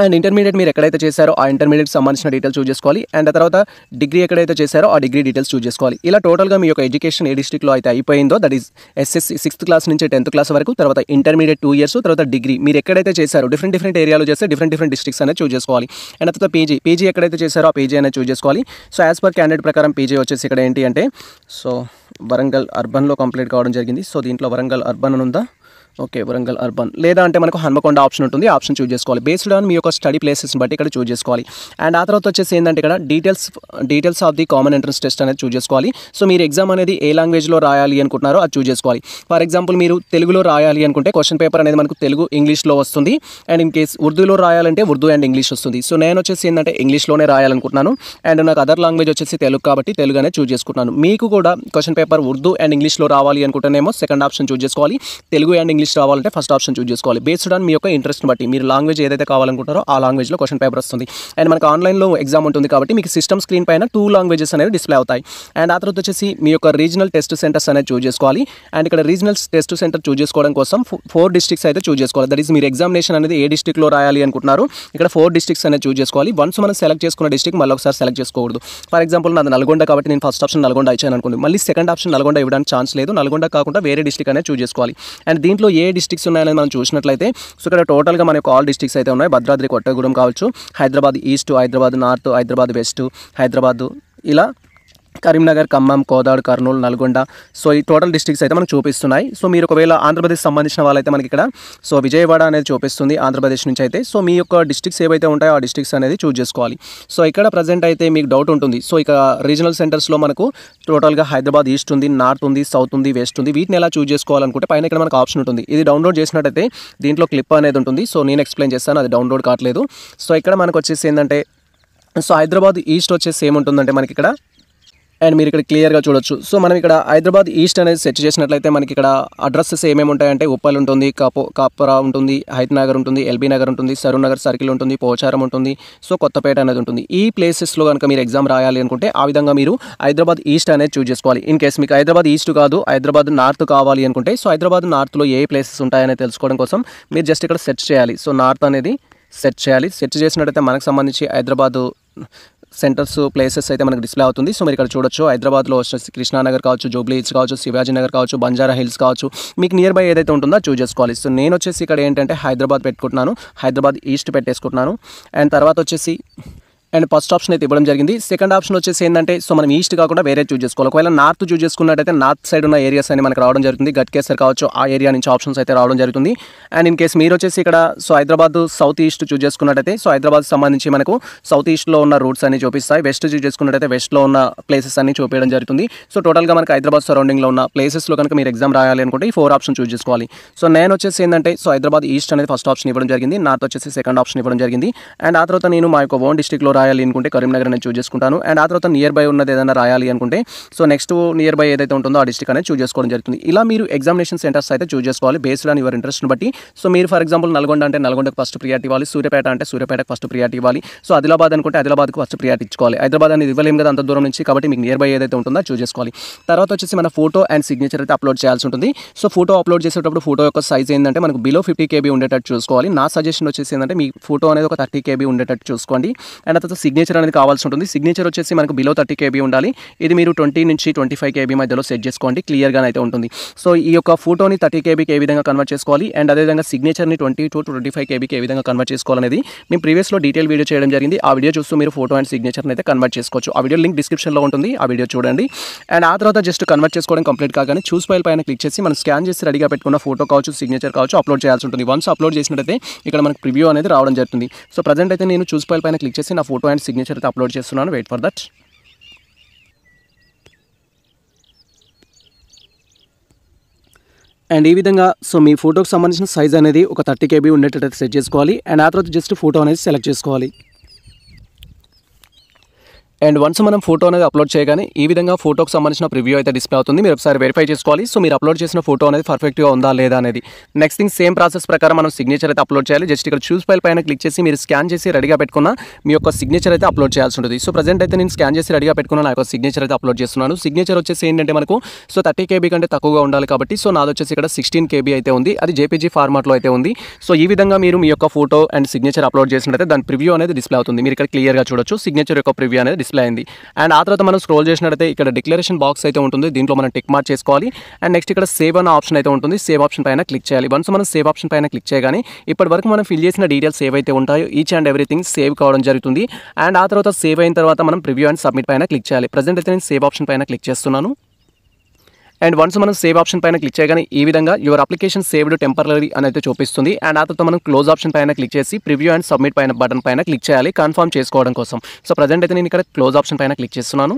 అండ్ ఇంటర్మీడియట్ మీరు ఎక్కడైతే చేశారో ఆ ఇంటర్మీడియట్ సంబంధించిన డీటెయిల్స్ చూస్ చేసుకోవాలి. అండ్ ఆ తర్వాత డిగ్రీ ఎక్కడైతే చేశారో ఆ డిగ్రీ డీటెయిల్స్ చూస్ చేసుకోవాలి. ఇలా టోటల్గా మీ యొక్క ఎడ్యుకేషన్ ఏ డిస్ట్రిక్ట్లో అయితే అయిపోయిందో, that is SSC 6th class నుంచి 10th క్లాస్ వరకు, తర్వాత ఇంటర్మీడియట్ 2 years, తర్వాత డిగ్రీ మీరు ఎక్కడైతే చేశారో డిఫరెంట్ ఏరియాలో చేస్తే డిఫరెంట్ డిస్ట్రిక్ట్స్ అనేది చూస్ చేసుకోవాలి. అండ్ తర్వాత పీజీ ఎక్కడైతే చేశారో ఆ పీజీ అనేది చూస్ చేసుకోవాలి. సో యాజ్ పర్ క్యాండిడేట్ ప్రకారం పీజీ వచ్చేసి ఇక్కడ ఏంటి అంటే సో వరంగల్ అర్బన్లో కంప్లీట్ కావడం జరిగింది. సో దీంట్లో వరంగల్ అర్బన్ అని ఉందా? Okay, Warangal urban. లేదా అంటే మనకు హన్మకొండ ఆప్షన్ ఉంటుంది, ఆప్షన్ చూస్ చేసుకోవాలి. బేస్డ్ ఆన్ మీ యొక్క స్టడీ ప్లేసెస్ని బట్టి ఇక్కడ చూస్ చేసుకోవాలి. అండ్ ఆ తర్వాత వచ్చేసి ఏంటంటే ఇక్కడ details of the common entrance test అనేది చూస్ చేసుకోవాలి. సో మీరు ఎగ్జామ్ అనేది ఏ లాంగ్వేజ్లో రాయాలి అనుకుంటున్నారో అది చూస్ చేసుకోవాలి. ఫర్ ఎగ్జాంపుల్ మీరు తెలుగులో రాయాలి అనుకుంటే క్వశ్చన్ పేపర్ అనేది మనకు తెలుగు ఇంగ్లీష్లో వస్తుంది. అండ్ ఇన్ కేస్ ఉర్దూలో రాయాలంటే ఉర్దూ అండ్ ఇంగ్లీష్ వస్తుంది. సో నేను వచ్చేసి ఏంటంటే ఇంగ్లీష్లోనే రాయాలనుకుంటున్నాను. అండ్ నాకు అదర్ లాంగ్వేజ్ వచ్చేసి తెలుగు కాబట్టి తెలుగు అనేది చూస్ చేసుకుంటున్నాను. మీకు కూడా క్వశ్చన్ పేపర్ ఉర్దూ అండ్ ఇంగ్లీష్లో రావాలి అనుకుంటేనేమో సెకండ్ ఆప్షన్ చూస్ చేసుకోవాలి. తెలుగు అండ్ ఇంగ్లీష్ రావాలంటే ఫస్ట్ ఆప్షన్ చూస్ చేసుకోవాలి. బేస్డ్ ఆన్ మీ యొక్క ఇంట్రెస్ట్ని బట్టి మీరు లాంగ్వేజ్ ఏదైతే కావాలనుకుంటారో ఆ లాంగ్వేజ్లో క్వశ్చన్ పేపర్ వస్తుంది. అండ్ మనకు ఆన్లైన్లో ఎగ్జామ్ ఉంటుంది కాబట్టి మీకు సిస్టమ్ స్క్రీన్ పైన 2 languages అనేవి డిస్ప్లే అవుతాయి. అండ్ ఆ తర్వాత వచ్చేసి మీ యొక్క రీజనల్ టెస్ట్ సెంటర్స్ అనేది చూస్ చేసుకోవాలి. అండ్ ఇక్కడ రీజనల్ టెస్ట్ సెంటర్ చూస్ చేసుకోవడం కోసం 4 districts అయితే చూస్ చేసుకోవాలి. దట్ ఈస్ మీరు ఎగ్జామినేషన్ అనేది ఏ డిస్ట్రిక్ట్లో రాయాలి అనుకుంటున్నారు, ఇక్కడ 4 districts అనేది చూస్ చేసుకోవాలి. వన్స్ మనం సెలెక్ట్ చేసుకున్న డిస్ట్రిక్ట్ మళ్ళీ ఒకసారి సెలెక్ట్ చేసుకోకూడదు. ఫర్ ఎగ్జాంపుల్ నాది నల్గొండ కాబట్టి నేను ఫస్ట్ ఆప్షన్ నల్గొండ ఇచ్చాను అనుకోండి, మళ్ళీ సెకండ్ ఆప్షన్ నల్గొండ ఇవ్వడానికి ఛాన్స్ లేదు. నల్గొండ కాకుండా వేరే డిస్ట్రిక్ట్ అనేది చూస్ చేసుకోవాలి. అండ్ దీంట్లో ఏ డిస్ట్రిక్ట్స్ ఉన్నాయనేది మనం చూసినట్లయితే సో ఇక్కడ టోటల్గా మన యొక్క ఆల్ డిస్ట్రిక్ట్స్ అయితే ఉన్నాయి. భద్రాద్రి కొత్తగూడెం కావచ్చు, Hyderabad east, Hyderabad north, Hyderabad west, Hyderabad, ఇలా కరీంనగర్, ఖమ్మం, కోదాడు, కర్నూలు, నల్గొండ. సో ఈ టోటల్ డిస్ట్రిక్ట్స్ అయితే మనకు చూపిస్తున్నాయి. సో మీరు ఒకవేళ ఆంధ్రప్రదేశ్ సంబంధించిన వాళ్ళైతే మనకి ఇక్కడ సో విజయవాడ అనేది చూపిస్తుంది ఆంధ్రప్రదేశ్ నుంచి అయితే. సో మీ యొక్క డిస్ట్రిక్ట్స్ ఏవైతే ఉంటాయో ఆ డిస్ట్రిక్ట్స్ అనేది చూస్ చేసుకోవాలి. సో ఇక్కడ ప్రజెంట్ అయితే మీకు డౌట్ ఉంటుంది. సో ఇక రీజనల్ సెంటర్స్లో మనకు టోటల్గా హైదరాబాద్ ఈస్ట్ ఉంది, నార్త్ ఉంది, సౌత్ ఉంది, వెస్ట్ ఉంది. వీటిని ఎలా చూస్ చేసుకోవాలనుకుంటే పైన ఇక్కడ మనకు ఆప్షన్ ఉంటుంది. ఇది డౌన్లోడ్ చేసినట్టయితే దీంట్లో క్లిప్ అనేది ఉంటుంది. సో నేను ఎక్స్ప్లెయిన్ చేస్తాను, అది డౌన్లోడ్ కావట్లేదు. సో ఇక్కడ మనకు వచ్చేసి ఏంటంటే సో హైదరాబాద్ ఈస్ట్ వచ్చేసి ఏముంటుందంటే మనకి ఇక్కడ అండ్ మీరు ఇక్కడ క్లియర్గా చూడొచ్చు. సో మనం ఇక్కడ హైదరాబాద్ ఈస్ట్ అనేది సెట్ చేసినట్లయితే మనకి ఇక్కడ అడ్రస్సెస్ ఏమేమి ఉంటాయంటే ఉప్పల్ ఉంటుంది, కాపురా ఉంటుంది, హైత్ నగర్ ఉంటుంది, ఎల్బీ నగర్ ఉంటుంది, సరూర్ నగర్ సర్కిల్ ఉంటుంది, పోచారం ఉంటుంది, సో కొత్తపేట అనేది ఉంటుంది. ఈ ప్లేసెస్లో కనుక మీరు ఎగ్జామ్ రాయాలి అనుకుంటే ఆ విధంగా మీరు హైదరాబాద్ ఈస్ట్ అనేది చూస్ చేసుకోవాలి. ఇన్ కేస్ మీకు హైదరాబాద్ ఈస్ట్ కాదు, హైదరాబాద్ నార్త్ కావాలి అనుకుంటే సో హైదరాబాద్ నార్త్లో ఏ ప్లేసెస్ ఉంటాయని తెలుసుకోవడం కోసం మీరు జస్ట్ ఇక్కడ సెర్చ్ చేయాలి. సో నార్త్ అనేది సెర్చ్ చేయాలి. సెర్చ్ చేసినట్టయితే మనకు సంబంధించి హైదరాబాద్ సెంటర్స్ ప్లేసెస్ అయితే మనకు డిస్ప్లే అవుతుంది. సో మీరు ఇక్కడ చూడొచ్చు హైదరాబాద్లో వచ్చేసి కృష్ణానగర్ కావచ్చు, జూబ్లీ హిల్స్ కావచ్చు, శివాజీ నగర్ కావచ్చు, బంజారా హిల్స్ కావచ్చు, మీకు నియర్ బై ఏదైతే ఉంటుందో చూస్ చేసుకోవాలి. సో నేను వచ్చేసి ఇక్కడ ఏంటంటే హైదరాబాద్ పెట్టుకుంటున్నాను, హైదరాబాద్ ఈస్ట్ పెట్టేసుకుంటున్నాను. అండ్ తర్వాత వచ్చేసి అండ్ ఫస్ట్ ఆప్షన్ అయితే ఇవ్వడం జరిగింది. సెకండ్ ఆప్షన్ వచ్చేసి ఏంటంటే సో మనం ఈస్ట్ కాకుండా వేరే చూస్ చేసుకోవాలి. ఒకవేళ నార్త్ చూస్ చేసుకున్నట్టయితే నార్త్ సైడ్ ఉన్న ఏరియాస్ అని మనకు రావడం జరుగుతుంది. గట్కేసర్ కావచ్చు, ఆ ఏరియా నుంచి ఆప్షన్స్ అయితే రావడం జరుగుతుంది. అండ్ ఇన్ కేస్ మీరు వచ్చేసి ఇక్కడ సో హైదరాబాద్ సౌత్ ఈస్ట్ చూస్ చేసుకున్నట్టయితే సో హైదరాబాద్ సంబంధించి మనకు సౌత్ ఈస్ట్లో ఉన్న రూట్స్ అన్ని చూపిస్తాయి. వెస్ట్ చూస్ చేసుకున్నట్టయితే వెస్ట్లో ఉన్న ప్లేసెస్ అన్ని చూపించడం జరుగుతుంది. సో టోటల్గా మనకు హైదరాబాద్ సరౌండింగ్లో ఉన్న ప్లేసెస్లో కనుక మీరు ఎగ్జామ్ రాయాలి అనుకుంటే ఈ 4 ఆప్షన్ చూస్ చేసుకోవాలి. సో నేను వచ్చేసి ఏంటంటే సో హైదరాబాద్ ఈస్ట్ అనేది ఫస్ట్ ఆప్షన్ ఇవ్వడం జరిగింది, నార్త్ వచ్చేసి సెకండ్ ఆప్షన్ ఇవ్వడం జరిగింది. అండ్ ఆ తర్వాత నేను మా యొక్క ఓన్ డిస్ట్రిక్ట్లో రాయాలి అనుకుంటే కరీంనగర్ అనేది చూస్ చేసుకుంటాను. అండ్ ఆ తర్వాత నియర్ బై ఉన్నది ఏదైనా రాయాలి అనుకుంటే సో నెక్స్ట్ నియర్ బై ఏదైతే ఉంటుందో ఆ డిస్ట్రిక్ట్ అనేది చూస్ చేసుకోవడం జరుగుతుంది. ఇలా మీరు ఎగ్జామినేషన్ సెంటర్స్ అయితే చూస్ చేసుకోవాలి బేస్డ్ ఆన్ యువర్ ఇంట్రెస్ట్ని బట్టి. సో మీరు ఫర్ ఎగ్జాంపుల్ నల్గొండ అంటే నల్గొండకు ఫస్ట్ ప్రియారిటీ ఇవ్వాలి, సూర్యాపేట అంటే సూర్యాపేటకు ఫస్ట్ ప్రియారిటీ ఇవ్వాలి, సో ఆదిలాబాద్ అనుకుంటే ఆదిలాబాద్కు ఫస్ట్ ప్రియారిటీ ఇచ్చుకోవాలి. హైదరాబాద్ అనేది ఇవ్వలేము కదా అంత దూరం నుంచి, కాబట్టి మీకు నియర్ బై ఏదైతే ఉంటుందో చూస్ చేసుకోవాలి. తర్వాత వచ్చేసి మన ఫోటో అండ్ సిగ్నేచర్ అయితే అప్లోడ్ చేయాల్సి ఉంటుంది. సో ఫోటో అప్లోడ్ చేసేటప్పుడు ఫోటో యొక్క సైజ్ ఏంటంటే మనకు బిలో 50 KB ఉండేటట్టు చూసుకోవాలి. నా సజెషన్ వచ్చేసి ఏంటంటే మీ ఫోటో అనేది ఒక 30 KB ఉండేటట్టు చూసుకోండి. అండ్ తర్వాత సిగ్నేచర్ అనేది కావాల్సి ఉంటుంది. సిగ్నేచర్ వచ్చేసి మనకు బిలో 30 KB ఉండాలి. ఇది మీరు 20 నుంచి 25 KB మధ్యలో సెట్ చేసుకోండి, క్లియర్గా అయితే ఉంటుంది. సో ఈ యొక్క ఫోటోని 30 KBకి ఏ విధంగా కన్వర్ట్ చేసుకోవాలి అండ్ అదేవిధంగా సిగ్నేచర్ని 20 to 25 KBకి ఏ విధంగా కన్వర్ట్ చేసుకోవాలనేది మేము ప్రీవియస్లో డీటెయిల్ వీడియో చేయడం జరిగింది. ఆ వీడియో చూస్తూ మీరు ఫోటో అండ్ సిగ్నేచర్ని అయితే కన్వర్ట్ చేసుకోవచ్చు. ఆ వీడియో లింక్ డిస్క్రిప్షన్లో ఉంటుంది, ఆ వీడియో చూడండి. అండ్ ఆ తర్వాత జస్ట్ కన్వర్ట్ చేసుకోవడం కంప్లీట్ కాగానే చూస్ ఫైల్ పైన క్లిక్ చేసి మనం స్కాన్ చేసి రెడీగా పెట్టుకున్న ఫోటో కావచ్చు, సిగ్నేచర్ కావచ్చు అప్లోడ్ చేయాల్సి ఉంటుంది. వన్స్ అప్లోడ్ చేసినట్టయితే ఇక్కడ మనకు ప్రివ్యూ అనేది రావడం జరుగుతుంది. సో ప్రజెంట్ అయితే నేను చూస్ ఫైల్ పైన క్లిక్ చేసి నా ఫోటో అండ్ సిగ్నేచర్ అయితే అప్లోడ్ చేస్తున్నాను. Wait for that. అండ్ ఈ విధంగా సో మీ ఫోటోకి సంబంధించిన సైజ్ అనేది ఒక 30 KB ఉండేటట్టు సెట్ చేసుకోవాలి. అండ్ ఆ తర్వాత జస్ట్ ఫోటో అనేది సెలెక్ట్ చేసుకోవాలి. అండ్ వన్స్ మనం ఫోటో అనేది అప్లోడ్ చేయగానే ఈ విధంగా ఫోటోకి సంబంధించిన ప్రివ్యూ అయితే డిస్ప్లే అవుతుంది. మీరు ఒకసారి వెరిఫై చేసుకోవాలి. సో మీరు అప్లోడ్ చేసిన ఫోటో అనేది పర్ఫెక్ట్గా ఉందా లేదా అనేది. నెక్స్ట్ థింగ్ సేమ్ ప్రాసెస్ ప్రకారం మనం సిగ్నేచర్ అయితే అప్లోడ్ చేయాలి. జస్ట్ ఇక్కడ చూస్ ఫైల్ పైన క్లిక్ చేసి మీరు స్కాన్ చేసి రెడీగా పెట్టుకున్న మీ యొక్క సిగ్నేచర్ అయితే అప్లోడ్ చేయాల్సి ఉంటుంది. సో ప్రజెంట్ అయితే నేను స్కాన్ చేసి రెడీగా పెట్టుకున్న నా యొక్క సిగ్నేచర్ అయితే అప్లోడ్ చేస్తున్నాను. సిగ్నేచర్ వచ్చేసి ఏంటంటే మనకు సో 30 KB కంటే తక్కువగా ఉండాలి కాబట్టి సో నాది వచ్చేసి ఇక్కడ 16 KB అయితే ఉంది. అది JPG ఫార్మాట్లో అయితే ఉంది. సో ఈ విధంగా మీరు మీ యొక్క ఫోటో అండ్ సిగ్నేచర్ అప్లోడ్ చేసినట్లయితే దాని ప్రివ్యూ అనేది డిస్ప్లే అవుతుంది. మీరు ఇక్కడ క్లియర్గా చూడొచ్చు సిగ్నేచర్ యొక్క ప్రివ్యూ అనేది డిస్ప్లే అయింది. అండ్ ఆ తర్వాత మనం స్క్రోల్ చేసినట్లయితే ఇక్కడ డిక్లరేషన్ బాక్స్ అయితే ఉంటుంది. దీంట్లో మనం టిక్ మార్క్ చేసుకోవాలి. అండ్ నెక్స్ట్ ఇక్కడ సేవ్ అన్న ఆప్షన్ అయితే ఉంటుంది. సేవ్ ఆప్షన్ పైన క్లిక్ చేయాలి. వన్స్ మనం సేవ్ ఆప్షన్ పైన క్లిక్ చేయగానే ఇప్పటి వరకు మనం ఫిల్ చేసిన డీటెయిల్స్ ఏవైతే ఉంటాయో ఈచ్ అండ్ ఎవ్రీథింగ్ సేవ్ కావడం జరుగుతుంది. అండ్ ఆ తర్వాత సేవ్ అయిన తర్వాత మనం ప్రివ్యూ అండ్ సబ్మిట్ పైన క్లిక్ చేయాలి. ప్రజెంట్ అయితే నేను సేవ్ ఆప్షన్ పైన క్లిక్ చేస్తున్నాను. అండ్ వన్స్ మనం సేవ్ ఆప్షన్ పైన క్లిక్ చేయగానే ఈ విధంగా యువర్ అప్లికేషన్ సేవ్డ్ టెంపరరీ అని అయితే చూపిస్తుంది. అండ్ ఆ తర్వాత మనం క్లోజ్ ఆప్షన్ పైన క్లిక్ చేసి ప్రివ్యూ అండ్ సబ్మిట్ పైన బటన్ పైన క్లిక్ చేయాలి కన్ఫర్మ్ చేసుకోవడం కోసం. సో ప్రజెంట్ అయితే నేను ఇక్కడ క్లోజ్ ఆప్షన్ పైన క్లిక్ చేస్తున్నాను.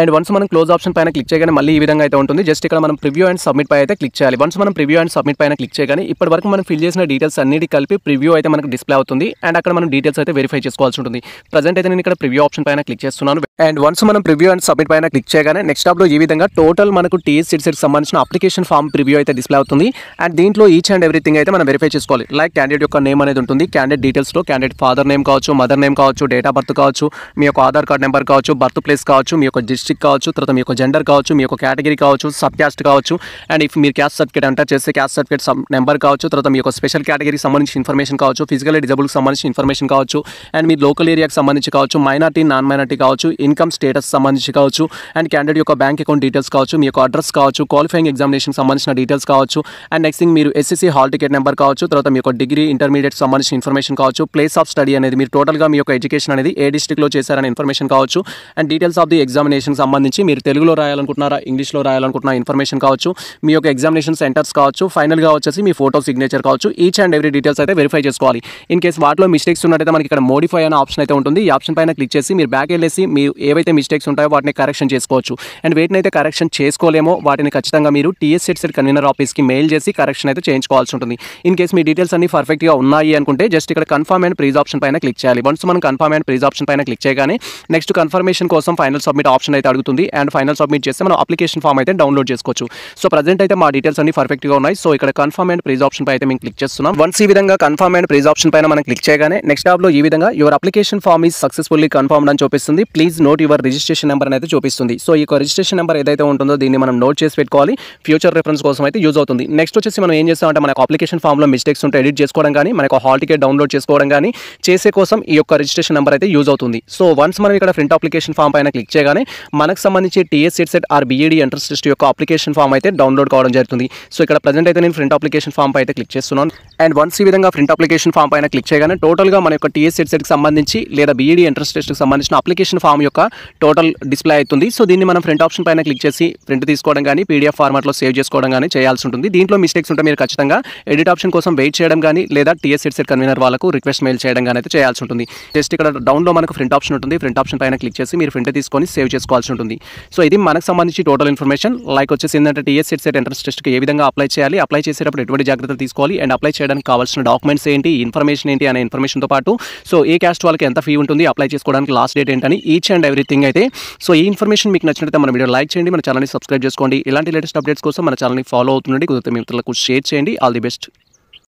అండ్ వన్స్ మనం క్లోజ్ ఆప్షన్ పైన క్లిక్ చేయగానే మళ్ళీ ఈ విధంగా అయితే ఉంటుంది. జస్ట్ ఇక్కడ మనం ప్రివ్యూ అండ్ సబ్మిట్ పై అయితే క్లిక్ చేయాలి. వన్స్ మనం ప్రివ్యూ అండ్ సబ్మిట్ పైన క్లిక్ చేయగానే ఇప్పటి వరకు మనం ఫిల్ చేసిన డీటెయిల్స్ అన్నిటి కలిపి ప్రివ్యూ అయితే మనకు డిస్ప్లే అవుతుంది. అండ్ అక్కడ మనం డీటెయిల్స్ అయితే వెరిఫై చేసుకోవాల్సి ఉంటుంది. ప్రజెంట్ అయితే నేను ఇక్కడ ప్రివ్యూ ఆప్షన్ పైన క్లిక్ చేస్తున్నాను. అండ్ వన్స్ మనం ప్రివ్యూ అండ్ సబ్మిట్ పైన క్లిక్ చేయగానే నెక్స్ట్ టాప్లో ఈ విధంగా టోటల్ మనకు TS సిట్స్కి సంబంధించిన అప్లికేషన్ ఫామ్ ప్రివ్యూ అయితే డిస్ప్లే అవుతుంది. అండ్ దీంట్లో ఈచ్ అండ్ ఎవ్రీథింగ్ అయితే మనం వెరిఫై చేసుకోవాలి. లైక్ క్యాండిడేట్ యొక్క నేమ్ అనేది ఉంటుంది. క్యాండిడేట్ డీటెయిల్స్లో క్యాండిడేట్ ఫాదర్ నేమ్ కావచ్చు, మదర్ నేమ్ కావచ్చు, డేట్ ఆఫ్ బర్త్ కావచ్చు, మీ యొక్క ఆధార్ కార్డ్ నెంబర్ కావచ్చు, బర్త్ ప్లేస్ కావచ్చు, మీ యొక్క డిస్ట్రిక్ట్ కావచ్చు, తర్వాత మీ యొక్క జెండర్ కావచ్చు, మీ యొక్క కేటగిరీ కావచ్చు, సబ్ క్యాస్ట్ కావచ్చు. అండ్ ఇఫ్ మీరు క్యాస్ట్ సర్టిఫికేట్ ఎంటర్ చేస్తే క్యాస్ట్ సర్టిఫికేట్ నెంబర్ కావచ్చు, తర్వాత మీ యొక్క స్పెషల్ కేటగిరీకి సంబంధించిన ఇన్ఫర్మేషన్ కావచ్చు, ఫిజికల్ డిజబుల్కి సంబంధించిన ఇన్ఫర్మేషన్ కావచ్చు, అండ్ మీ లోకల్ ఏరియాకి సంబంధించి కావచ్చు, మైనార్టీ నాన్ మైనార్టీ కావచ్చు, ఇన్కమ్ స్టేటస్ సంబంధించి కావచ్చు, అండ్ క్యాండిడేట్ యొక్క బ్యాంక్ అకౌంట్ డీటెయిల్స్ కావచ్చు, మీ యొక్క అడ్రస్ కావచ్చు, క్వాలిఫైయింగ్ ఎగ్జామినేషన్కి సంబంధించిన డీటెయిల్స్ కావచ్చు, అండ్ నెక్స్ట్ థింగ్ మీరు SSC హాల్ టికెట్ నెంబర్ కావచ్చు, తర్వాత మీ యొక్క డిగ్రీ ఇంటర్మీడియట్ సంబంధించిన ఇన్ఫర్మేషన్ కావచ్చు, ప్లేస్ ఆఫ్ స్టడీ అనేది మీరు టోటల్గా మీ యొక్క ఎడ్యుకేషన్ అనేది ఏ డిస్ట్రిక్ట్లో చేశారనే ఇన్ఫర్మేషన్ కావచ్చు, and details of the examination సంబంధించి మీరు తెలుగులో రాయాలనుకుంటున్నారా ఇంగ్లీష్లో రాయాలనుకుంటున్న ఇన్ఫర్మేషన్ కావచ్చు, మీ యొక్క ఎగ్జామినేషన్ సెంటర్స్ కావచ్చు, ఫైనల్గా వచ్చేసి మీ ఫోటో సిగ్నేచర్ కావచ్చు, ఈచ్ అండ్ ఎవ్రీ డీటెయిల్స్ అయితే వెరిఫై చేసుకోవాలి. ఇన్ కేసు వాటిలో మిస్టేక్స్ ఉన్నట్టయితే మనకి ఇక్కడ మోడిఫై అనే ఆప్షన్ అయితే ఉంటుంది. ఈ ఆప్షన్ పైన క్లిక్ చేసి మీరు బ్యాక్ వెళ్ళేసి మీరు ఏవైతే మిస్టేక్స్ ఉంటాయో వాటిని కరెక్షన్ చేసుకోవచ్చు. అండ్ వీటిని అయితే కరెక్షన్ చేసుకోలేమో వాటిని ఖచ్చితంగా మీరు TS సిట్స్ కన్వీనర్ ఆఫీస్కి మెయిల్ చేసి కరెక్షన్ అయితే చేయించుకోవాల్సి ఉంటుంది. ఇన్ కేసు మీ డీటెయిల్స్ అన్ని పర్ఫెక్ట్గా ఉన్నాయి అనుకుంటే జస్ట్ ఇక్కడ కన్ఫర్మ్ అండ్ ప్రీజ్ ఆప్షన్ పైన క్లిక్ చేయాలి. వన్స్ మనం కన్ఫర్మ్ అండ్ ప్రీజ్ ఆప్షన్ పైన క్లిక్ చేయగానే నెక్స్ట్ కన్ఫర్మేషన్ కోసం ఫైనల్ సబ్మిట్ ఆప్షన్ అయితే అడుగుతుంది. అండ్ ఫైనల్ సబ్మిట్ చేస్తే మనం అప్లికేషన్ ఫామ్ అయితే డౌన్లోడ్ చేసుకోవచ్చు. సో ప్రజెంట్ అయితే మా డీటెయిల్స్ అన్ని పర్ఫెక్ట్గా ఉన్నాయి. సో ఇక్కడ కన్ఫర్మ్ అండ్ ప్రీజ్ ఆప్షన్ పై అయితే మేము క్లిక్ చేస్తున్నాం. వన్స్ ఈ విధంగా కన్ఫర్మ్ అండ్ ప్రీజ్ ఆప్షన్ పైన మనం క్లిక్ చేయగానే నెక్స్ట్ టాబ్లో ఈ విధంగా your application form is successfully confirmed అని చూపిస్తుంది. Please note your registration number అనేది చూపిస్తుంది. సో ఈ రిజిస్ట్రేషన్ నెంబర్ ఏదైతే ఉంటుందో దీన్ని మనం నోట్ చేసి పెట్టుకోవాలి. ఫ్యూచర్ రెఫరెన్స్ కోసం అయితే యూజ్ అవుతుంది. నెక్స్ట్ వచ్చేసి మనం ఏం చేస్తామంటే మనకు అప్లికేషన్ ఫామ్లో మిస్టేక్స్ ఉంటే ఎడిట్ చేసుకోవడం కానీ మనకు హాల్ టికెట్ డౌన్లోడ్ చేసుకోవడం కానీ చేసే కోసం ఈ యొక్క రిజిస్ట్రేషన్ నెంబర్ అయితే యూజ్ అవుతుంది. సో వన్స్ మనం ఇక్కడ ప్రింట్ అప్లికేషన్ ఫామ్ పైన క్లిక్ చేయగానే మనకు సంబంధించి TS సిట్స్ ఆర్ BEd ఎంట్రన్స్ టెస్ట్ యొక్క అప్లికేషన్ ఫామ్ అయితే డౌన్లోడ్ కావడం జరుగుతుంది. సో ఇక్కడ ప్రజెంట్ అయితే నేను ప్రింట్ అప్లికేషన్ ఫామ్ పై అయితే క్లిక్ చేస్తున్నాను. అండ్ వన్స్ ఈ విధంగా ప్రింట్ అప్లికేషన్ ఫామ్ పైన క్లిక్ చేయగానే టోటల్గా మన యొక్క TS సిట్స్కి సంబంధించి లేదా BEd ఎంట్రన్స్ టెస్ట్కి సంబంధించిన అప్లికేషన్ ఫామ్ యొక్క టోటల్ డిస్ప్లే అవుతుంది. సో దీన్ని మనం ప్రింట్ ఆప్షన్ పైన క్లిక్ చేసి ప్రింట్ తీసుకోవడం కానీ PDF ఫార్మాట్లో సేవ్ చేసుకోవడం కానీ చేయాల్సి ఉంటుంది. దీంట్లో మిస్టేక్స్ ఉంటే మీరు ఖచ్చితంగా ఎడిట్ ఆప్షన్ కోసం వెయిట్ చేయడం కానీ లేదా TS సిట్స్ కన్వీనర్ వాళ్ళకు రిక్వెస్ట్ మెయిల్ చేయడం కానీ అయితే చేయాల్సి ఉంటుంది. జస్ట్ ఇక్కడ డౌన్లో మనకు ప్రింట్ ఆప్షన్ ఉంటుంది. ప్రింట్ ఆప్షన్ పైన క్లిక్ చేసి మీరు ప్రింట్ తీసుకొని సేవ్ చేసుకోవాల్సి ఉంటుంది. సో ఇది మనకు సంబంధించి టోటల్ ఇన్ఫర్మేషన్. లైక్ వచ్చేసి ఏంటంటే TS సిట్స్ ఎంట్రన్స్ టెస్ట్కి ఏ విధంగా అప్లై చేయాలి, అప్లై చేసేటప్పుడు ఎటువంటి జాగ్రత్తలు తీసుకోవాలి, అండ్ అప్లై చేయడానికి కావాల్సిన డాక్యుమెంట్స్ ఏంటి, ఇన్ఫర్మేషన్ ఏంటి అనే ఇన్ఫర్మేషన్తో పాటు సో ఏ క్యాస్ట్ వాళ్ళకి ఎంత ఫీ ఉంటుంది, అప్లై చేసుకోవడానికి లాస్ట్ డేట్ ఏంటని ఈచ్ అండ్ ఎవ్రీథింగ్ అయితే. సో ఈ ఇన్ఫర్మేషన్ మీకు నచ్చినట్లయితే మన వీడియో లైక్ చేయండి, మన ఛానల్ని సబ్స్క్రైబ్ చేసుకోండి. ఇలాంటి లేటెస్ట్ అప్డేట్స్ కోసం మన ఛానల్ని ఫాలో అవుతుండండి. కుదిరితే మీ మిత్రులకు షేర్ చేయండి. All the best.